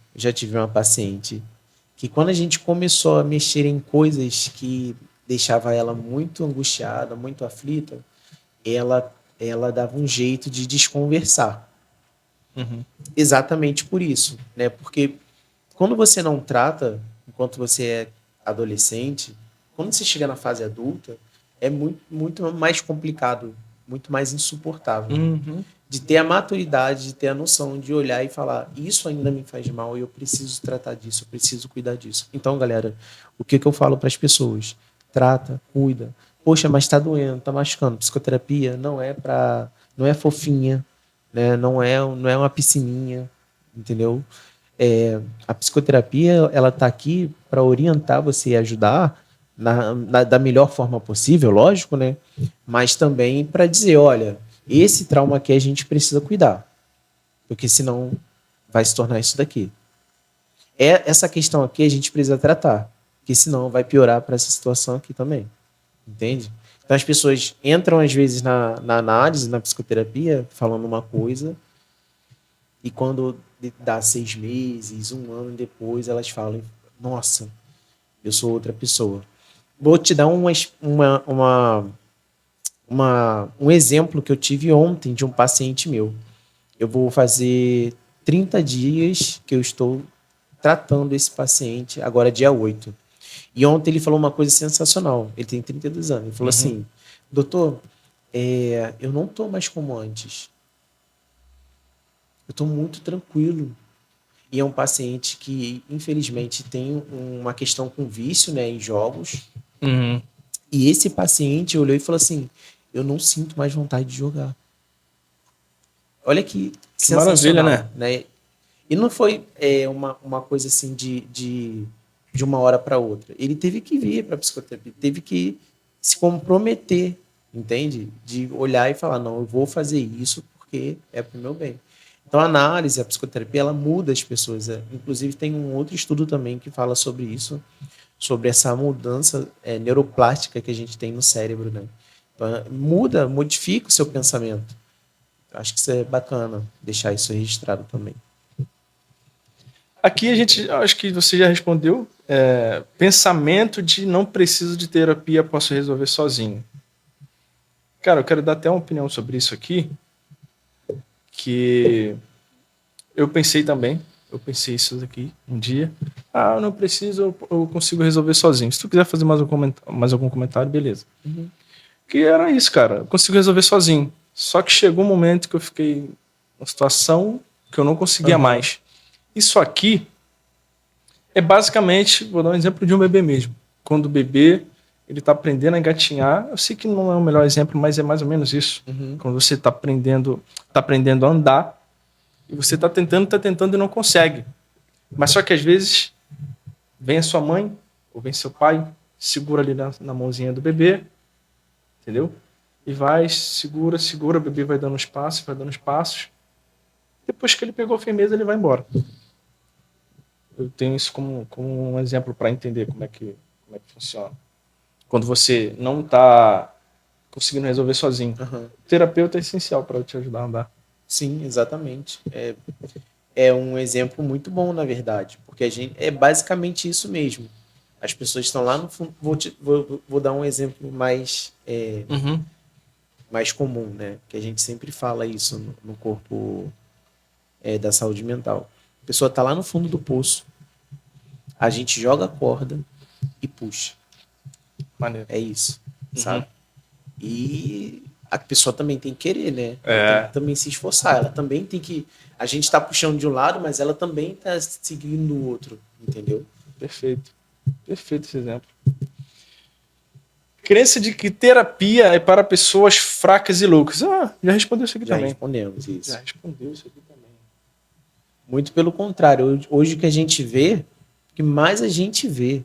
Que quando a gente começou a mexer em coisas que deixava ela muito angustiada, muito aflita, ela dava um jeito de desconversar. Exatamente por isso, né? Porque quando você não trata, enquanto você é adolescente, quando você chega na fase adulta, é muito, muito mais complicado, muito mais insuportável. De ter a maturidade, de ter a noção de olhar e falar, isso ainda me faz mal e eu preciso tratar disso, eu preciso cuidar disso. Então, galera, o que eu falo para as pessoas? Trata, cuida. Poxa, mas tá doendo, tá machucando. Psicoterapia não é fofinha, né? Não é uma piscininha, entendeu? A psicoterapia, ela tá aqui para orientar você e ajudar da melhor forma possível, lógico, né? Mas também para dizer, olha, esse trauma aqui a gente precisa cuidar, porque senão vai se tornar isso daqui. Essa questão aqui a gente precisa tratar, porque senão vai piorar para essa situação aqui também. Entende? Então as pessoas entram às vezes na análise, na psicoterapia, falando uma coisa, e quando dá 6 meses, 1 ano depois, elas falam, nossa, eu sou outra pessoa. Vou te dar um exemplo que eu tive ontem de um paciente meu. Eu vou fazer 30 dias que eu estou tratando esse paciente, agora dia 8. E ontem ele falou uma coisa sensacional. Ele tem 32 anos. Ele falou assim, doutor, eu não estou mais como antes. Eu estou muito tranquilo. E é um paciente que, infelizmente, tem uma questão com vício, né, em jogos. E esse paciente olhou e falou assim, eu não sinto mais vontade de jogar. Olha que maravilha, né? E não foi uma coisa assim de uma hora para outra. Ele teve que vir para a psicoterapia, teve que se comprometer, entende? De olhar e falar, não, eu vou fazer isso porque é para o meu bem. Então, a análise, a psicoterapia, ela muda as pessoas. Inclusive, tem um outro estudo também que fala sobre isso, sobre essa mudança neuroplástica que a gente tem no cérebro, né? Então, modifica o seu pensamento. Acho que isso é bacana, deixar isso registrado também. Aqui a gente, acho que você já respondeu. Pensamento de não preciso de terapia, posso resolver sozinho. Cara, eu quero dar até uma opinião sobre isso aqui, que eu pensei também. Eu pensei isso aqui um dia. Eu não preciso, eu consigo resolver sozinho. Se tu quiser fazer mais algum comentário, beleza. Uhum. Que era isso, cara. Eu consigo resolver sozinho. Só que chegou um momento que eu fiquei numa situação que eu não conseguia mais. Isso aqui é basicamente, vou dar um exemplo de um bebê mesmo. Quando o bebê ele está aprendendo a engatinhar, eu sei que não é o melhor exemplo, mas é mais ou menos isso. Quando você está aprendendo a andar e você está tentando e não consegue. Mas só que às vezes vem a sua mãe ou vem seu pai, segura ali na mãozinha do bebê, entendeu? E vai, segura, o bebê vai dando passos. Depois que ele pegou a firmeza, ele vai embora. Eu tenho isso como um exemplo para entender como é que funciona. Quando você não está conseguindo resolver sozinho. O terapeuta é essencial para te ajudar a andar. Sim, exatamente. É um exemplo muito bom, na verdade, porque a gente é basicamente isso mesmo. As pessoas estão lá no fundo. Vou dar um exemplo mais comum, né? Que a gente sempre fala isso no corpo da saúde mental. A pessoa está lá no fundo do poço, a gente joga a corda e puxa. Maneiro. É isso, sabe? E a pessoa também tem que querer, né? Ela tem que também se esforçar. Ela também tem que... A gente está puxando de um lado, mas ela também está seguindo o outro, entendeu? Perfeito. Perfeito esse exemplo. Crença de que terapia é para pessoas fracas e loucas. Já respondeu isso aqui Já também. respondemos isso. Já respondeu isso aqui também. Muito pelo contrário. Hoje o que a gente vê, o que mais a gente vê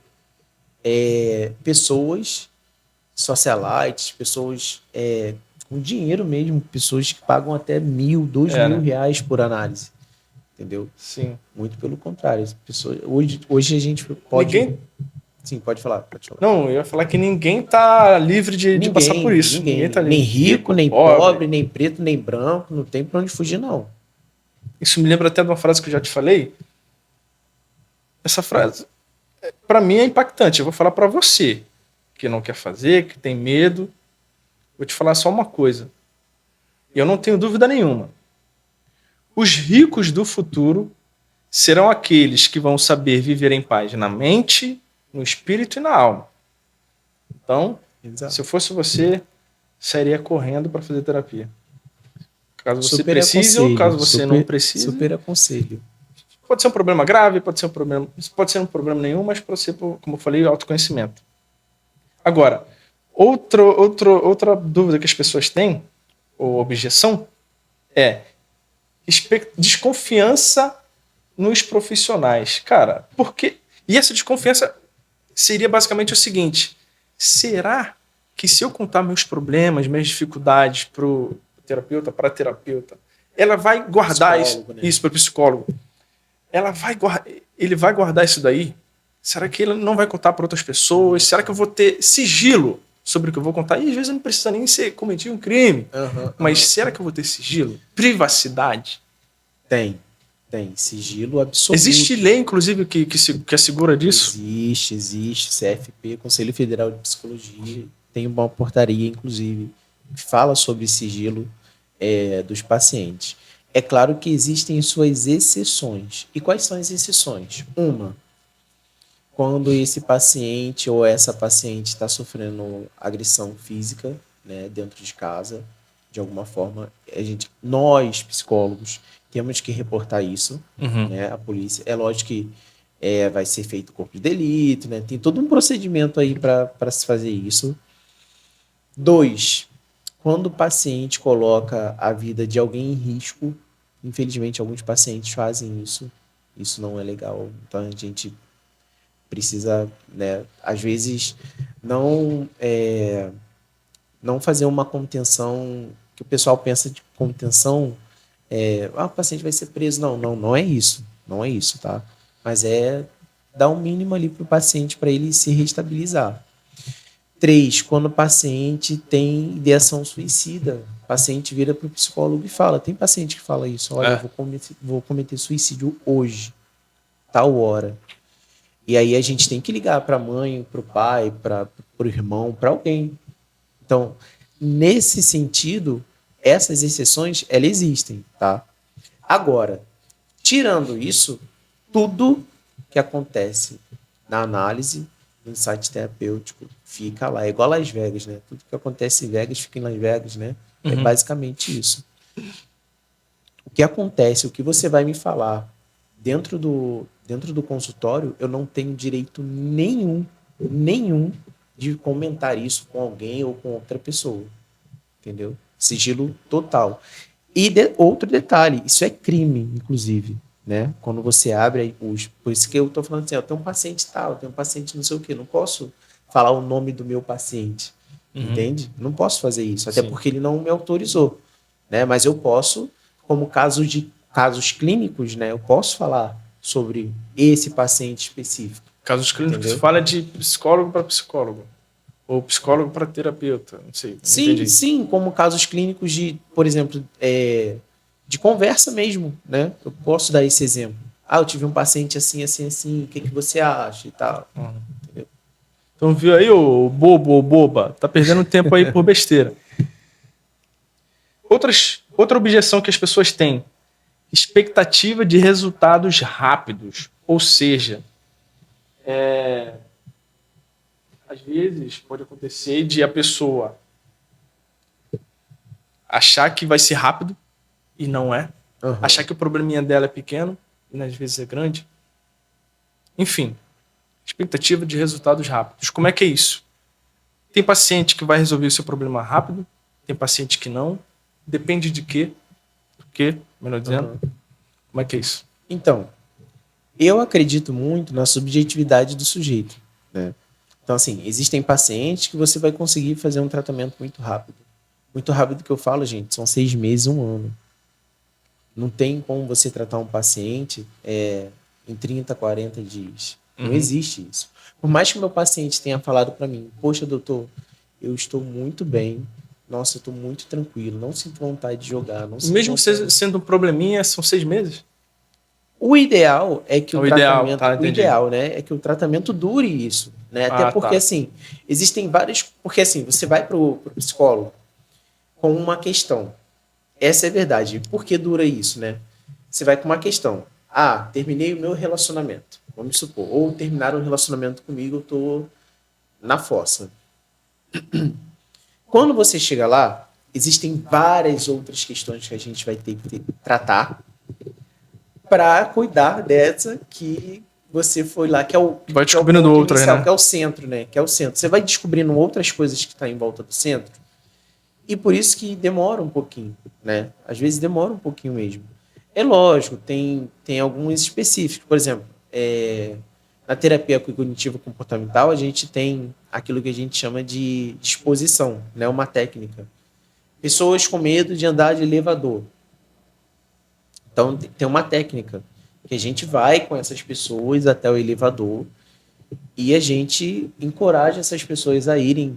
é pessoas socialites, pessoas com dinheiro mesmo, pessoas que pagam até 1.000, 2.000 reais por análise. Entendeu? Sim. Muito pelo contrário. Pessoas, hoje a gente pode... Sim, pode falar. Não, eu ia falar que ninguém tá livre de passar por isso. Ninguém tá nem rico, nem pobre, nem preto, nem branco. Não tem pra onde fugir, não. Isso me lembra até de uma frase que eu já te falei. Essa frase, para mim, é impactante. Eu vou falar para você, que não quer fazer, que tem medo. Vou te falar só uma coisa. E eu não tenho dúvida nenhuma. Os ricos do futuro serão aqueles que vão saber viver em paz na mente, no espírito e na alma. Então, se eu fosse você, sairia correndo para fazer terapia. Caso você precise ou caso você não precise. Super aconselho. Pode ser um problema grave, pode ser um problema nenhum, mas para você, como eu falei, autoconhecimento. Agora, outra dúvida que as pessoas têm, ou objeção, é desconfiança nos profissionais. Cara, por quê? E essa desconfiança seria basicamente o seguinte: será que se eu contar meus problemas, minhas dificuldades pro terapeuta, para terapeuta, ela vai guardar isso para o psicólogo? Ele vai guardar isso daí? Será que ele não vai contar para outras pessoas? Será que eu vou ter sigilo sobre o que eu vou contar? E às vezes não precisa nem ser cometido um crime. Mas será que eu vou ter sigilo? Privacidade? Tem sigilo absoluto. Existe lei, inclusive, que assegura disso? Existe. CFP, Conselho Federal de Psicologia, tem uma portaria, inclusive, que fala sobre sigilo dos pacientes. É claro que existem suas exceções. E quais são as exceções? Uma, quando esse paciente ou essa paciente está sofrendo agressão física, né, dentro de casa, de alguma forma, nós, psicólogos, temos que reportar isso, né, à polícia. É lógico que vai ser feito corpo de delito, né, tem todo um procedimento aí para se fazer isso. 2, quando o paciente coloca a vida de alguém em risco, infelizmente alguns pacientes fazem isso não é legal, então a gente precisa, né, às vezes, não fazer uma contenção, que o pessoal pensa de contenção, o paciente vai ser preso. Não é isso, tá? Mas dar um mínimo ali para o paciente para ele se reestabilizar. 3, quando o paciente tem ideação suicida, o paciente vira para o psicólogo e fala, tem paciente que fala isso, olha, eu vou cometer suicídio hoje. tal hora. E aí a gente tem que ligar para a mãe, para o pai, para o irmão, para alguém. Então, nesse sentido, essas exceções, elas existem, tá? Agora, tirando isso, tudo que acontece na análise, no insight terapêutico, fica lá. É igual Las Vegas, né? Tudo que acontece em Vegas fica em Las Vegas, né? É basicamente isso. O que acontece, o que você vai me falar dentro do consultório, eu não tenho direito nenhum de comentar isso com alguém ou com outra pessoa. Entendeu? Sigilo total. E outro detalhe, isso é crime, inclusive, né? Quando você abre por isso que eu tô falando assim, eu tenho um paciente tal, eu tenho um paciente não sei o quê, não posso falar o nome do meu paciente, entende? Não posso fazer isso, até porque ele não me autorizou, né? Mas eu posso, como casos clínicos, né? Eu posso falar sobre esse paciente específico. Casos clínicos, entendeu? você fala de psicólogo para psicólogo. Ou psicólogo para terapeuta, não sei. Sim, como casos clínicos de, por exemplo, de conversa mesmo, né? Eu posso dar esse exemplo. Eu tive um paciente assim, o que você acha e tal. Entendeu? Então viu aí, ô bobo ou boba? Tá perdendo tempo aí por besteira. Outra objeção que as pessoas têm. Expectativa de resultados rápidos. Ou seja, às vezes pode acontecer de a pessoa achar que vai ser rápido e não é. Achar que o probleminha dela é pequeno e às vezes é grande. Enfim, expectativa de resultados rápidos. Como é que é isso? Tem paciente que vai resolver o seu problema rápido, tem paciente que não. Depende de quê? Do quê? Melhor dizendo. Como é que é isso? Então, eu acredito muito na subjetividade do sujeito, né? Então, assim, existem pacientes que você vai conseguir fazer um tratamento muito rápido. Muito rápido que eu falo, gente, são 6 meses, 1 ano. Não tem como você tratar um paciente em 30, 40 dias. Não existe isso. Por mais que o meu paciente tenha falado para mim, poxa, doutor, eu estou muito bem, nossa, eu estou muito tranquilo, não sinto vontade de jogar. Mesmo sendo um probleminha, são 6 meses? O ideal é que o tratamento, tá, o ideal, né, é que o tratamento dure isso, né? Até porque assim, existem várias, porque assim, você vai pro psicólogo com uma questão. Essa é a verdade. Por que dura isso, né? Você vai com uma questão. Terminei o meu relacionamento, vamos supor, ou terminaram o relacionamento comigo, eu tô na fossa. Quando você chega lá, existem várias outras questões que a gente vai ter que tratar para cuidar dessa que você foi lá, que é o vai descobrindo outras, né? Que é o centro, né? Que é o centro. Você vai descobrindo outras coisas que estão em volta do centro. E por isso que demora um pouquinho, né? Às vezes demora um pouquinho mesmo. É lógico, tem alguns específicos. Por exemplo, na terapia cognitivo comportamental, a gente tem aquilo que a gente chama de disposição, né? Uma técnica. Pessoas com medo de andar de elevador. Então, tem uma técnica que a gente vai com essas pessoas até o elevador e a gente encoraja essas pessoas a irem,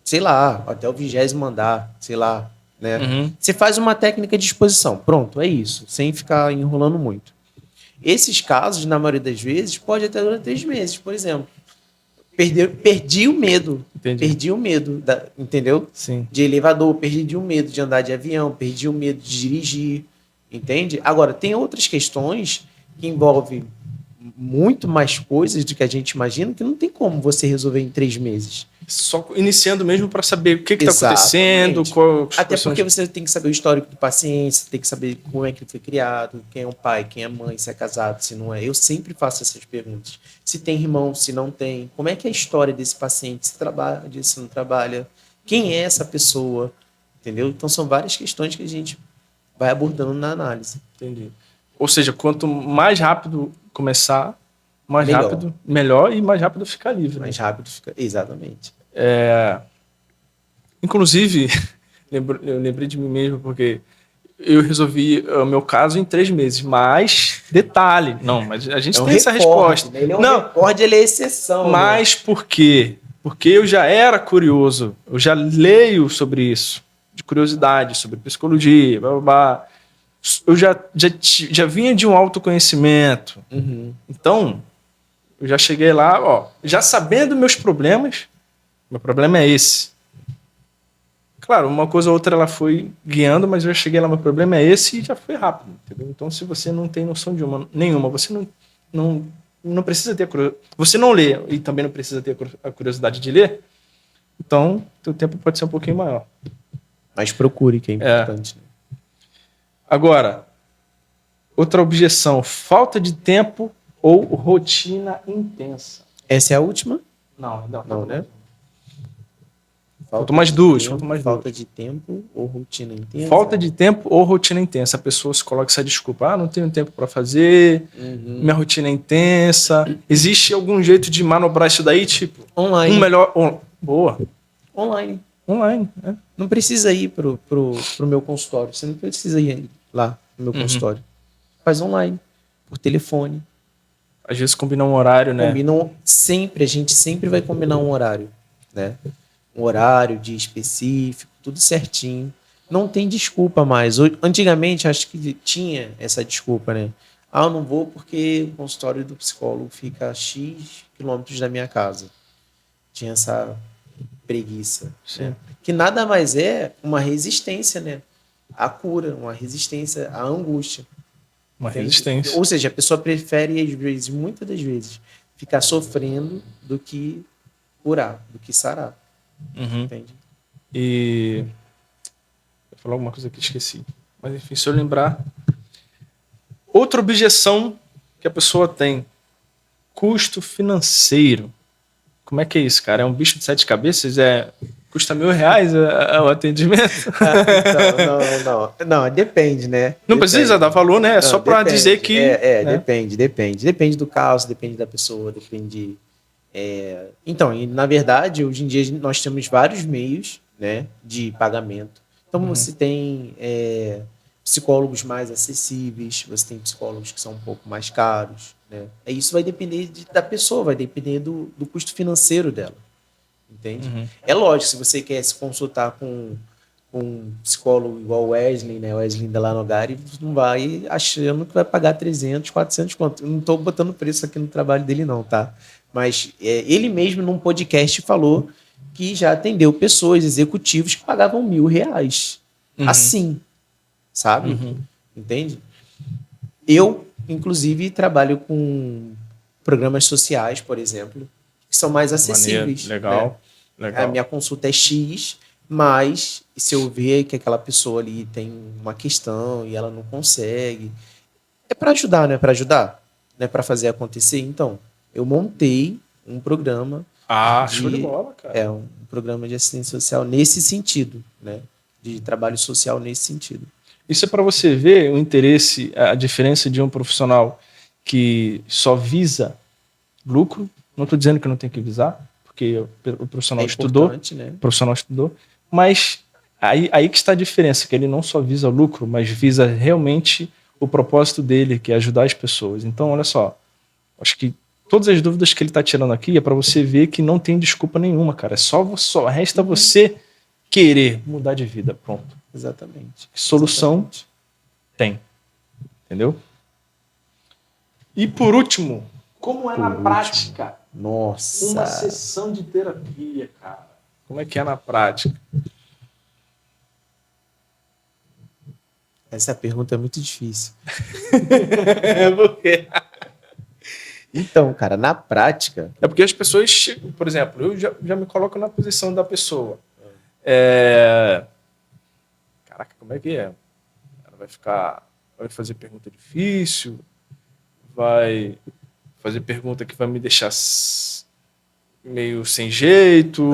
sei lá, até o 20º andar, sei lá, né? Você faz uma técnica de exposição, pronto, é isso, sem ficar enrolando muito. Esses casos, na maioria das vezes, pode até durar 3 meses, por exemplo. Perdi o medo. Entendi. Perdi o medo, entendeu? Sim. De elevador, perdi o medo de andar de avião, perdi o medo de dirigir, entende? Agora, tem outras questões que envolvem muito mais coisas do que a gente imagina, que não tem como você resolver em 3 meses. Só iniciando mesmo para saber o que está acontecendo. Até porque você tem que saber o histórico do paciente, você tem que saber como é que ele foi criado, quem é o pai, quem é a mãe, se é casado, se não é. Eu sempre faço essas perguntas. Se tem irmão, se não tem. Como é que é a história desse paciente? Se trabalha, se não trabalha. Quem é essa pessoa? Entendeu? Então são várias questões que a gente vai abordando na análise. Entendi. Ou seja, quanto mais rápido começar, mais Melhor. rápido, melhor e mais rápido ficar livre. Mais rápido fica. Exatamente. Inclusive, eu lembrei de mim mesmo, porque eu resolvi o meu caso em 3 meses. Mas, detalhe, mas a gente tem essa resposta. Ele é um recorde, ele é exceção. Mas por quê? Porque eu já era curioso, eu já leio sobre isso, de curiosidade, sobre psicologia, blá, blá, blá. eu já vinha de um autoconhecimento. Uhum. Então, eu já cheguei lá, ó, já sabendo meus problemas, meu problema é esse. Claro, uma coisa ou outra ela foi guiando, mas eu já cheguei lá, meu problema é esse e já foi rápido, entendeu? Então, se você não tem noção nenhuma, você não precisa ter você não lê e também não precisa ter a curiosidade de ler, então, teu tempo pode ser um pouquinho maior. Mas procure, que é importante. Né? Agora, outra objeção, falta de tempo ou rotina intensa. Essa é a última? Não, né? Faltam mais duas. Falta de tempo ou rotina intensa? Falta de tempo ou rotina intensa. A pessoa se coloca essa desculpa. Não tenho tempo para fazer, minha rotina é intensa. Existe algum jeito de manobrar isso daí? Tipo, online. Boa. Online. É. Não precisa ir pro meu consultório. Você não precisa ir lá no meu consultório. Faz online, por telefone. Às vezes combina um horário, né? A gente sempre vai combinar um horário, né? Um horário, dia específico, tudo certinho. Não tem desculpa mais. Antigamente, acho que tinha essa desculpa, né? Eu não vou porque o consultório do psicólogo fica a X quilômetros da minha casa. Tinha essa preguiça. Né? Que nada mais é uma resistência, né? À cura, uma resistência à angústia. Uma resistência. Ou seja, a pessoa prefere, às vezes, muitas das vezes, ficar sofrendo do que curar, do que sarar. Entende? E... Eu ia falar alguma coisa que esqueci. Mas, enfim, se eu lembrar... Outra objeção que a pessoa tem. Custo financeiro. Como é que é isso, cara? É um bicho de 7 cabeças? Custa R$1.000 o atendimento? Não, depende, né? Não precisa dar valor, né? É só para dizer que... né? Depende. Depende do caso, depende da pessoa, depende... Então, e na verdade, hoje em dia nós temos vários meios, né, de pagamento. Então, você tem psicólogos mais acessíveis, você tem psicólogos que são um pouco mais caros, né? Isso vai depender da pessoa, vai depender do custo financeiro dela, entende? É lógico, se você quer se consultar com um psicólogo igual o Wesley, né? O Wesley da Lanogari, não vai achando que vai pagar 300, 400 quanto. Eu não estou botando preço aqui no trabalho dele não, tá? Mas ele mesmo num podcast falou que já atendeu pessoas, executivos que pagavam R$1.000. Assim, sabe? Entende? Eu, inclusive, trabalho com programas sociais, por exemplo, que são mais acessíveis. Legal. A minha consulta é X, mas se eu ver que aquela pessoa ali tem uma questão e ela não consegue, é para ajudar, não é para ajudar? Não é para fazer acontecer? Então, eu montei um programa. Show de bola, cara. Um programa de assistência social nesse sentido, né? De trabalho social nesse sentido. Isso é para você ver o interesse, a diferença de um profissional que só visa lucro. Não estou dizendo que não tem que visar, porque o profissional estudou, né? O profissional estudou, mas aí que está a diferença, que ele não só visa lucro, mas visa realmente o propósito dele, que é ajudar as pessoas. Então, olha só, acho que todas as dúvidas que ele está tirando aqui é para você ver que não tem desculpa nenhuma, cara. Só resta você querer mudar de vida, pronto. Exatamente. Solução tem. Entendeu? E por último, como é na prática? Nossa. Uma sessão de terapia, cara. Como é que é na prática? Essa pergunta é muito difícil. Por quê? Então, cara, na prática... É porque as pessoas, por exemplo, eu já me coloco na posição da pessoa. Caraca, como é que é? Ela vai fazer pergunta difícil, vai fazer pergunta que vai me deixar meio sem jeito.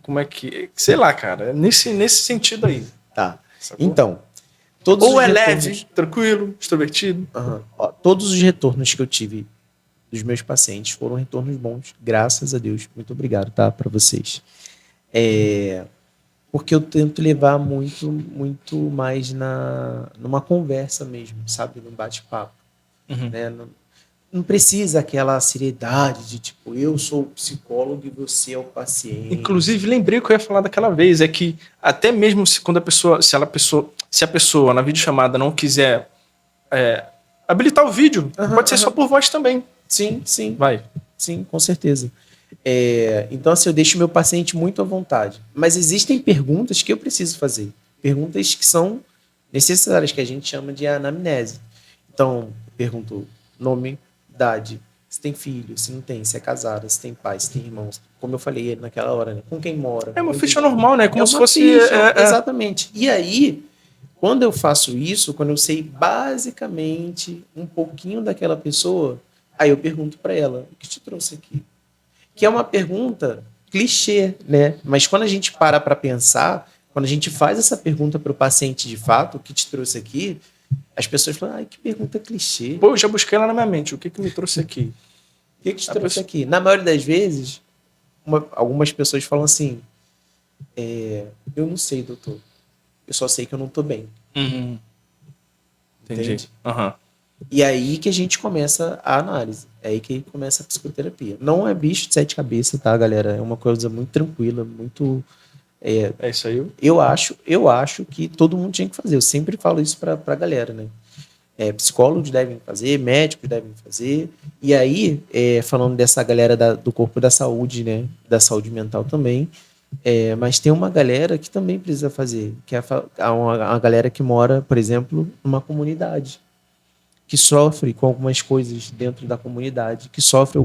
Como é que... Sei lá, cara. Nesse sentido aí. Tá. Sacou? Então... Ou é leve, tranquilo, extrovertido. Todos os retornos que eu tive dos meus pacientes foram retornos bons, graças a Deus. Muito obrigado, tá? Para vocês. Porque eu tento levar muito mais numa conversa mesmo, sabe? Num bate-papo. Né? não precisa aquela seriedade de tipo, eu sou o psicólogo e você é o paciente. Inclusive, lembrei o que eu ia falar daquela vez, é que até mesmo se, quando a pessoa, se a pessoa na videochamada não quiser habilitar o vídeo, pode ser só por voz também. Sim, sim. Vai. Sim, com certeza. Então, assim, eu deixo meu paciente muito à vontade. Mas existem perguntas que eu preciso fazer. Perguntas que são necessárias, que a gente chama de anamnese. Então, eu pergunto nome, idade, se tem filho, se não tem, se é casada, se tem pai, se tem irmãos. Como eu falei naquela hora, né? Com quem mora. É uma ficha normal, né? Como se uma fosse. ficha, exatamente. E aí, quando eu faço isso, quando eu sei basicamente um pouquinho daquela pessoa, aí eu pergunto para ela: o que te trouxe aqui? Que é uma pergunta clichê, né? Mas quando a gente para pensar, quando a gente faz essa pergunta para o paciente de fato, o que te trouxe aqui, as pessoas falam: ai, que pergunta clichê. Pô, eu já busquei lá na minha mente. O que me trouxe aqui? O que te trouxe aqui? Na maioria das vezes, algumas pessoas falam assim: eu não sei, doutor. Eu só sei que eu não tô bem. Entendi. Uhum. E aí que a gente começa a análise. É aí que começa a psicoterapia. Não é bicho de sete cabeças, tá, galera? É uma coisa muito tranquila, muito... É isso aí. Eu acho que todo mundo tinha que fazer. Eu sempre falo isso pra galera, né? Psicólogos devem fazer, médicos devem fazer. E aí, falando dessa galera do corpo da saúde, né? Da saúde mental também. Mas tem uma galera que também precisa fazer. Que é uma galera que mora, por exemplo, numa comunidade, que sofre com algumas coisas dentro da comunidade, que sofre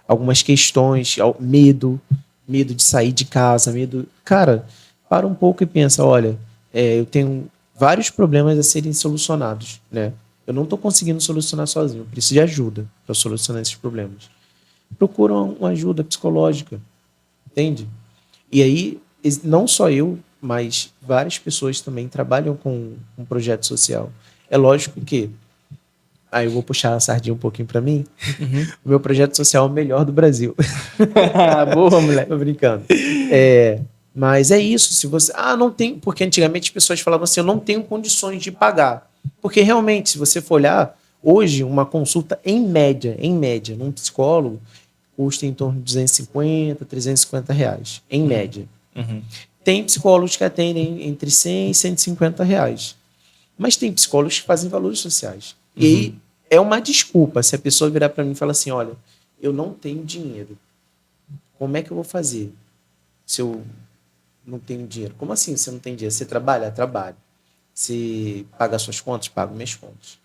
algumas questões, medo de sair de casa, medo... Cara, para um pouco e pensa, olha, eu tenho vários problemas a serem solucionados, né? Eu não estou conseguindo solucionar sozinho, eu preciso de ajuda para solucionar esses problemas. Procura uma ajuda psicológica, entende? E aí, não só eu, mas várias pessoas também trabalham com um projeto social. É lógico que aí eu vou puxar a sardinha um pouquinho para mim. O meu projeto social é o melhor do Brasil. Boa, moleque. Tô brincando. Mas é isso. Se você... não tem... Porque antigamente as pessoas falavam assim, eu não tenho condições de pagar. Porque realmente, se você for olhar, hoje uma consulta em média, num psicólogo, custa em torno de 250, 350 reais. Em média. Tem psicólogos que atendem entre 100 e 150 reais. Mas tem psicólogos que fazem valores sociais. E aí é uma desculpa se a pessoa virar para mim e falar assim, olha, eu não tenho dinheiro. Como é que eu vou fazer se eu não tenho dinheiro? Como assim você não tem dinheiro? Você trabalha? Trabalho. Você paga suas contas? Pago minhas contas.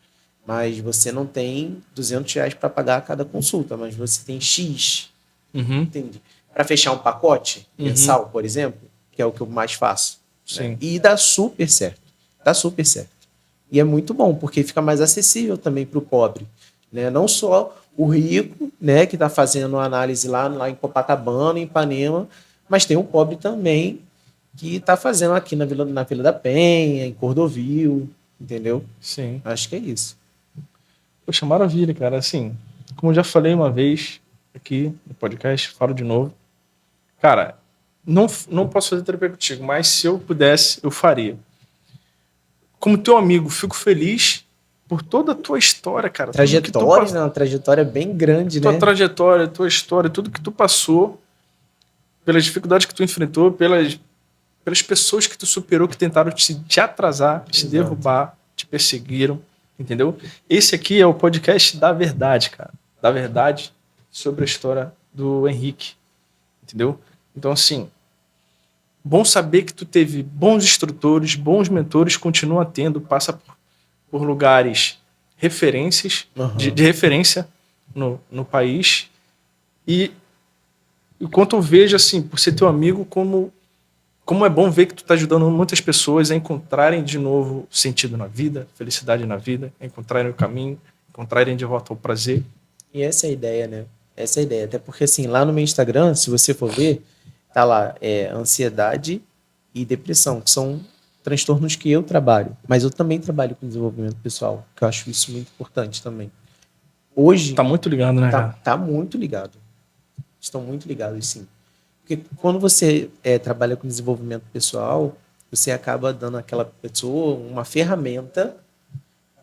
Mas você não tem 200 reais para pagar a cada consulta, mas você tem X. Entende? Para fechar um pacote mensal, por exemplo, que é o que eu mais faço. Né? E dá super certo. Dá super certo. E é muito bom, porque fica mais acessível também para o pobre. Né? Não só o rico, né, que está fazendo análise lá em Copacabana, em Ipanema, mas tem o pobre também que está fazendo aqui na Vila da Penha, em Cordovil, entendeu? Sim. Acho que é isso. Poxa, maravilha, cara. Assim, como eu já falei uma vez aqui no podcast, falo de novo. Cara, não posso fazer terapia contigo, mas se eu pudesse, eu faria. Como teu amigo, fico feliz por toda a tua história, cara. Trajetória, né? Uma trajetória bem grande, tua né? Tua trajetória, tua história, tudo que tu passou, pelas dificuldades que tu enfrentou, pelas pessoas que tu superou, que tentaram te atrasar, te derrubar, te perseguiram, entendeu? Esse aqui é o podcast da verdade, cara. Da verdade sobre a história do Henrique, entendeu? Então, assim, bom saber que tu teve bons instrutores, bons mentores, continua tendo, passa por lugares referências, de referência no país. E enquanto eu vejo, assim, por ser teu amigo, como é bom ver que tu tá ajudando muitas pessoas a encontrarem de novo sentido na vida, felicidade na vida, a encontrarem o caminho, encontrarem de volta ao prazer. E essa é a ideia, né? Essa é a ideia. Até porque, assim, lá no meu Instagram, se você for ver, tá lá, ansiedade e depressão, que são transtornos que eu trabalho. Mas eu também trabalho com desenvolvimento pessoal, que eu acho isso muito importante também. Hoje... Tá muito ligado, né, cara? Tá muito ligado. Estão muito ligados, sim. Porque quando você trabalha com desenvolvimento pessoal, você acaba dando àquela pessoa uma ferramenta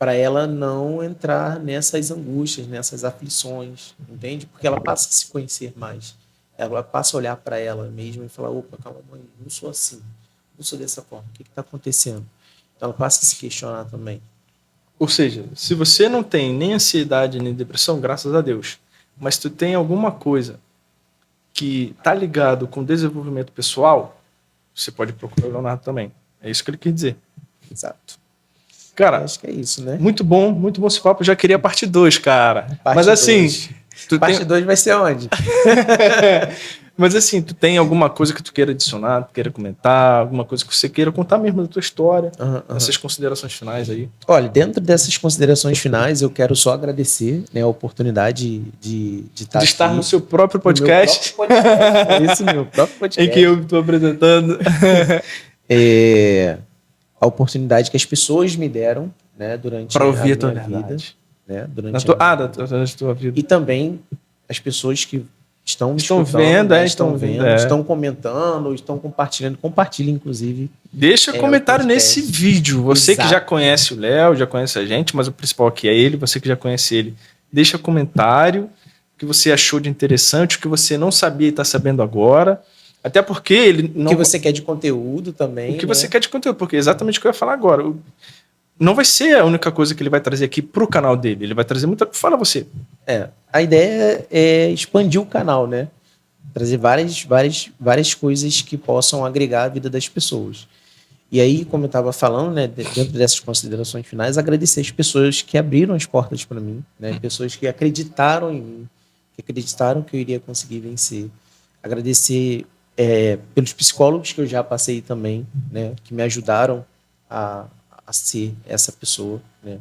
para ela não entrar nessas angústias, nessas aflições, entende? Porque ela passa a se conhecer mais. Ela passa a olhar para ela mesma e falar, opa, calma, mãe, não sou assim, não sou dessa forma, o que está acontecendo? Então ela passa a se questionar também. Ou seja, se você não tem nem ansiedade nem depressão, graças a Deus, mas tu tem alguma coisa que tá ligado com desenvolvimento pessoal, você pode procurar o Leonardo também. É isso que ele quer dizer. Exato. Cara, Acho que é isso, né? muito bom esse papo. Eu já queria a parte 2, cara. Mas assim, parte 2 vai ser onde? Mas assim, tu tem alguma coisa que tu queira adicionar, tu queira comentar, alguma coisa que você queira contar mesmo da tua história, essas considerações finais aí? Olha, dentro dessas considerações finais, eu quero só agradecer, né, a oportunidade de estar no seu próprio podcast. Esse meu próprio podcast. Em que eu estou apresentando. A oportunidade que as pessoas me deram, né, durante pra ouvir a tua minha vida. verdade. Né, durante a tua vida. E também as pessoas que estão vendo, né, estão vendo, estão comentando, estão compartilhando. Compartilha, inclusive. Deixa comentário nesse vídeo. Você que já conhece o Léo, já conhece a gente, mas o principal aqui é ele, você que já conhece ele. Deixa comentário o que você achou de interessante, o que você não sabia e está sabendo agora. Até porque ele não... O que você quer de conteúdo também. O que você quer de conteúdo, porque é exatamente o que eu ia falar agora. Não vai ser a única coisa que ele vai trazer aqui pro canal dele. Ele vai trazer muita... Fala você. A ideia é expandir o canal, né? Trazer várias coisas que possam agregar a vida das pessoas. E aí, como eu estava falando, né, dentro dessas considerações finais, agradecer as pessoas que abriram as portas para mim, né? Pessoas que acreditaram em mim, que acreditaram que eu iria conseguir vencer. Agradecer pelos psicólogos que eu já passei também, né? Que me ajudaram a ser essa pessoa, né?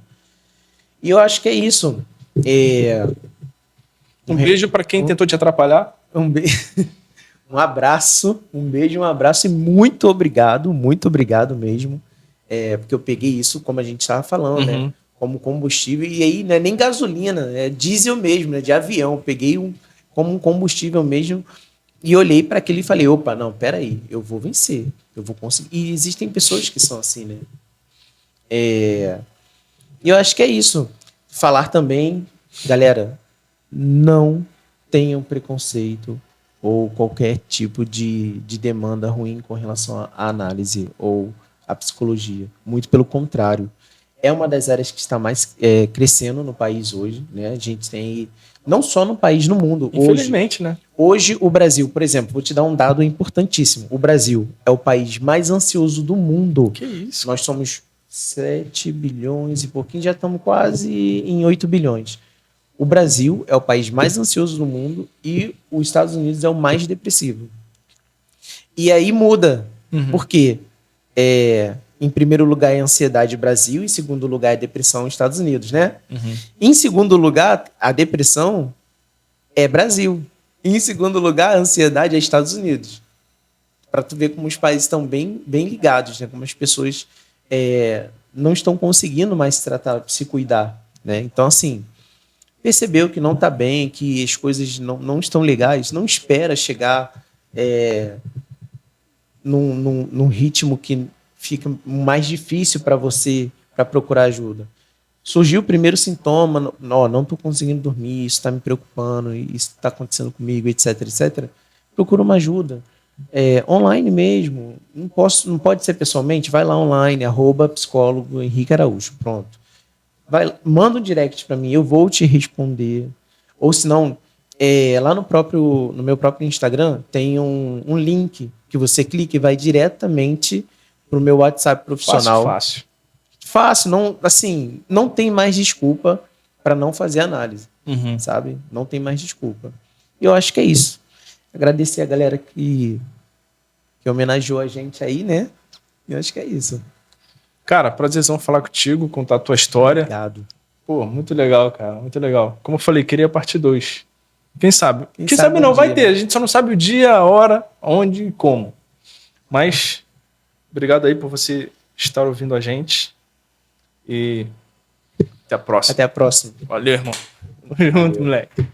E eu acho que é isso. Um beijo para quem tentou te atrapalhar. Um abraço, um beijo, um abraço e muito obrigado mesmo. Porque eu peguei isso, como a gente estava falando, né? Como combustível. E aí não é nem gasolina, é diesel mesmo, né? De avião. Peguei como um combustível mesmo e olhei para aquilo e falei, opa, não, peraí, eu vou vencer, eu vou conseguir. E existem pessoas que são assim, né? E eu acho que é isso. Falar também, galera, não tenham preconceito ou qualquer tipo de demanda ruim com relação à análise ou à psicologia. Muito pelo contrário. É uma das áreas que está mais crescendo no país hoje, né? A gente tem, não só no país, no mundo. Infelizmente, né? Hoje, o Brasil, por exemplo, vou te dar um dado importantíssimo. O Brasil é o país mais ansioso do mundo. Que isso? Nós somos 7 bilhões e pouquinho, já estamos quase em 8 bilhões. O Brasil é o país mais ansioso do mundo e os Estados Unidos é o mais depressivo. E aí muda. Por quê? Em primeiro lugar é ansiedade Brasil, em segundo lugar é depressão Estados Unidos, né? Em segundo lugar, a depressão é Brasil. E em segundo lugar, a ansiedade é Estados Unidos. Para tu ver como os países estão bem ligados, né? Como as pessoas não estão conseguindo mais se tratar, se cuidar, né? Então, assim, percebeu que não está bem, que as coisas não estão legais, não espera chegar num ritmo que fica mais difícil para você para procurar ajuda. Surgiu o primeiro sintoma, não estou conseguindo dormir, isso está me preocupando, isso está acontecendo comigo, etc, etc. Procura uma ajuda. Online mesmo, não pode ser pessoalmente, vai lá online, @psicólogo Henrique Araújo, pronto. Manda um direct para mim, eu vou te responder. Ou se não, lá no meu próprio Instagram tem um link que você clica e vai diretamente pro meu WhatsApp profissional. Fácil, não tem mais desculpa para não fazer análise, sabe? Não tem mais desculpa. E eu acho que é isso. Agradecer a galera que homenageou a gente aí, né? Eu acho que é isso. Cara, prazerzão falar contigo, contar a tua história. Obrigado. Pô, muito legal, cara, muito legal. Como eu falei, queria a parte 2. Quem sabe? Quem sabe não, vai ter. A gente só não sabe o dia, a hora, onde e como. Mas, obrigado aí por você estar ouvindo a gente. E até a próxima. Até a próxima. Valeu, irmão. Tamo junto, moleque.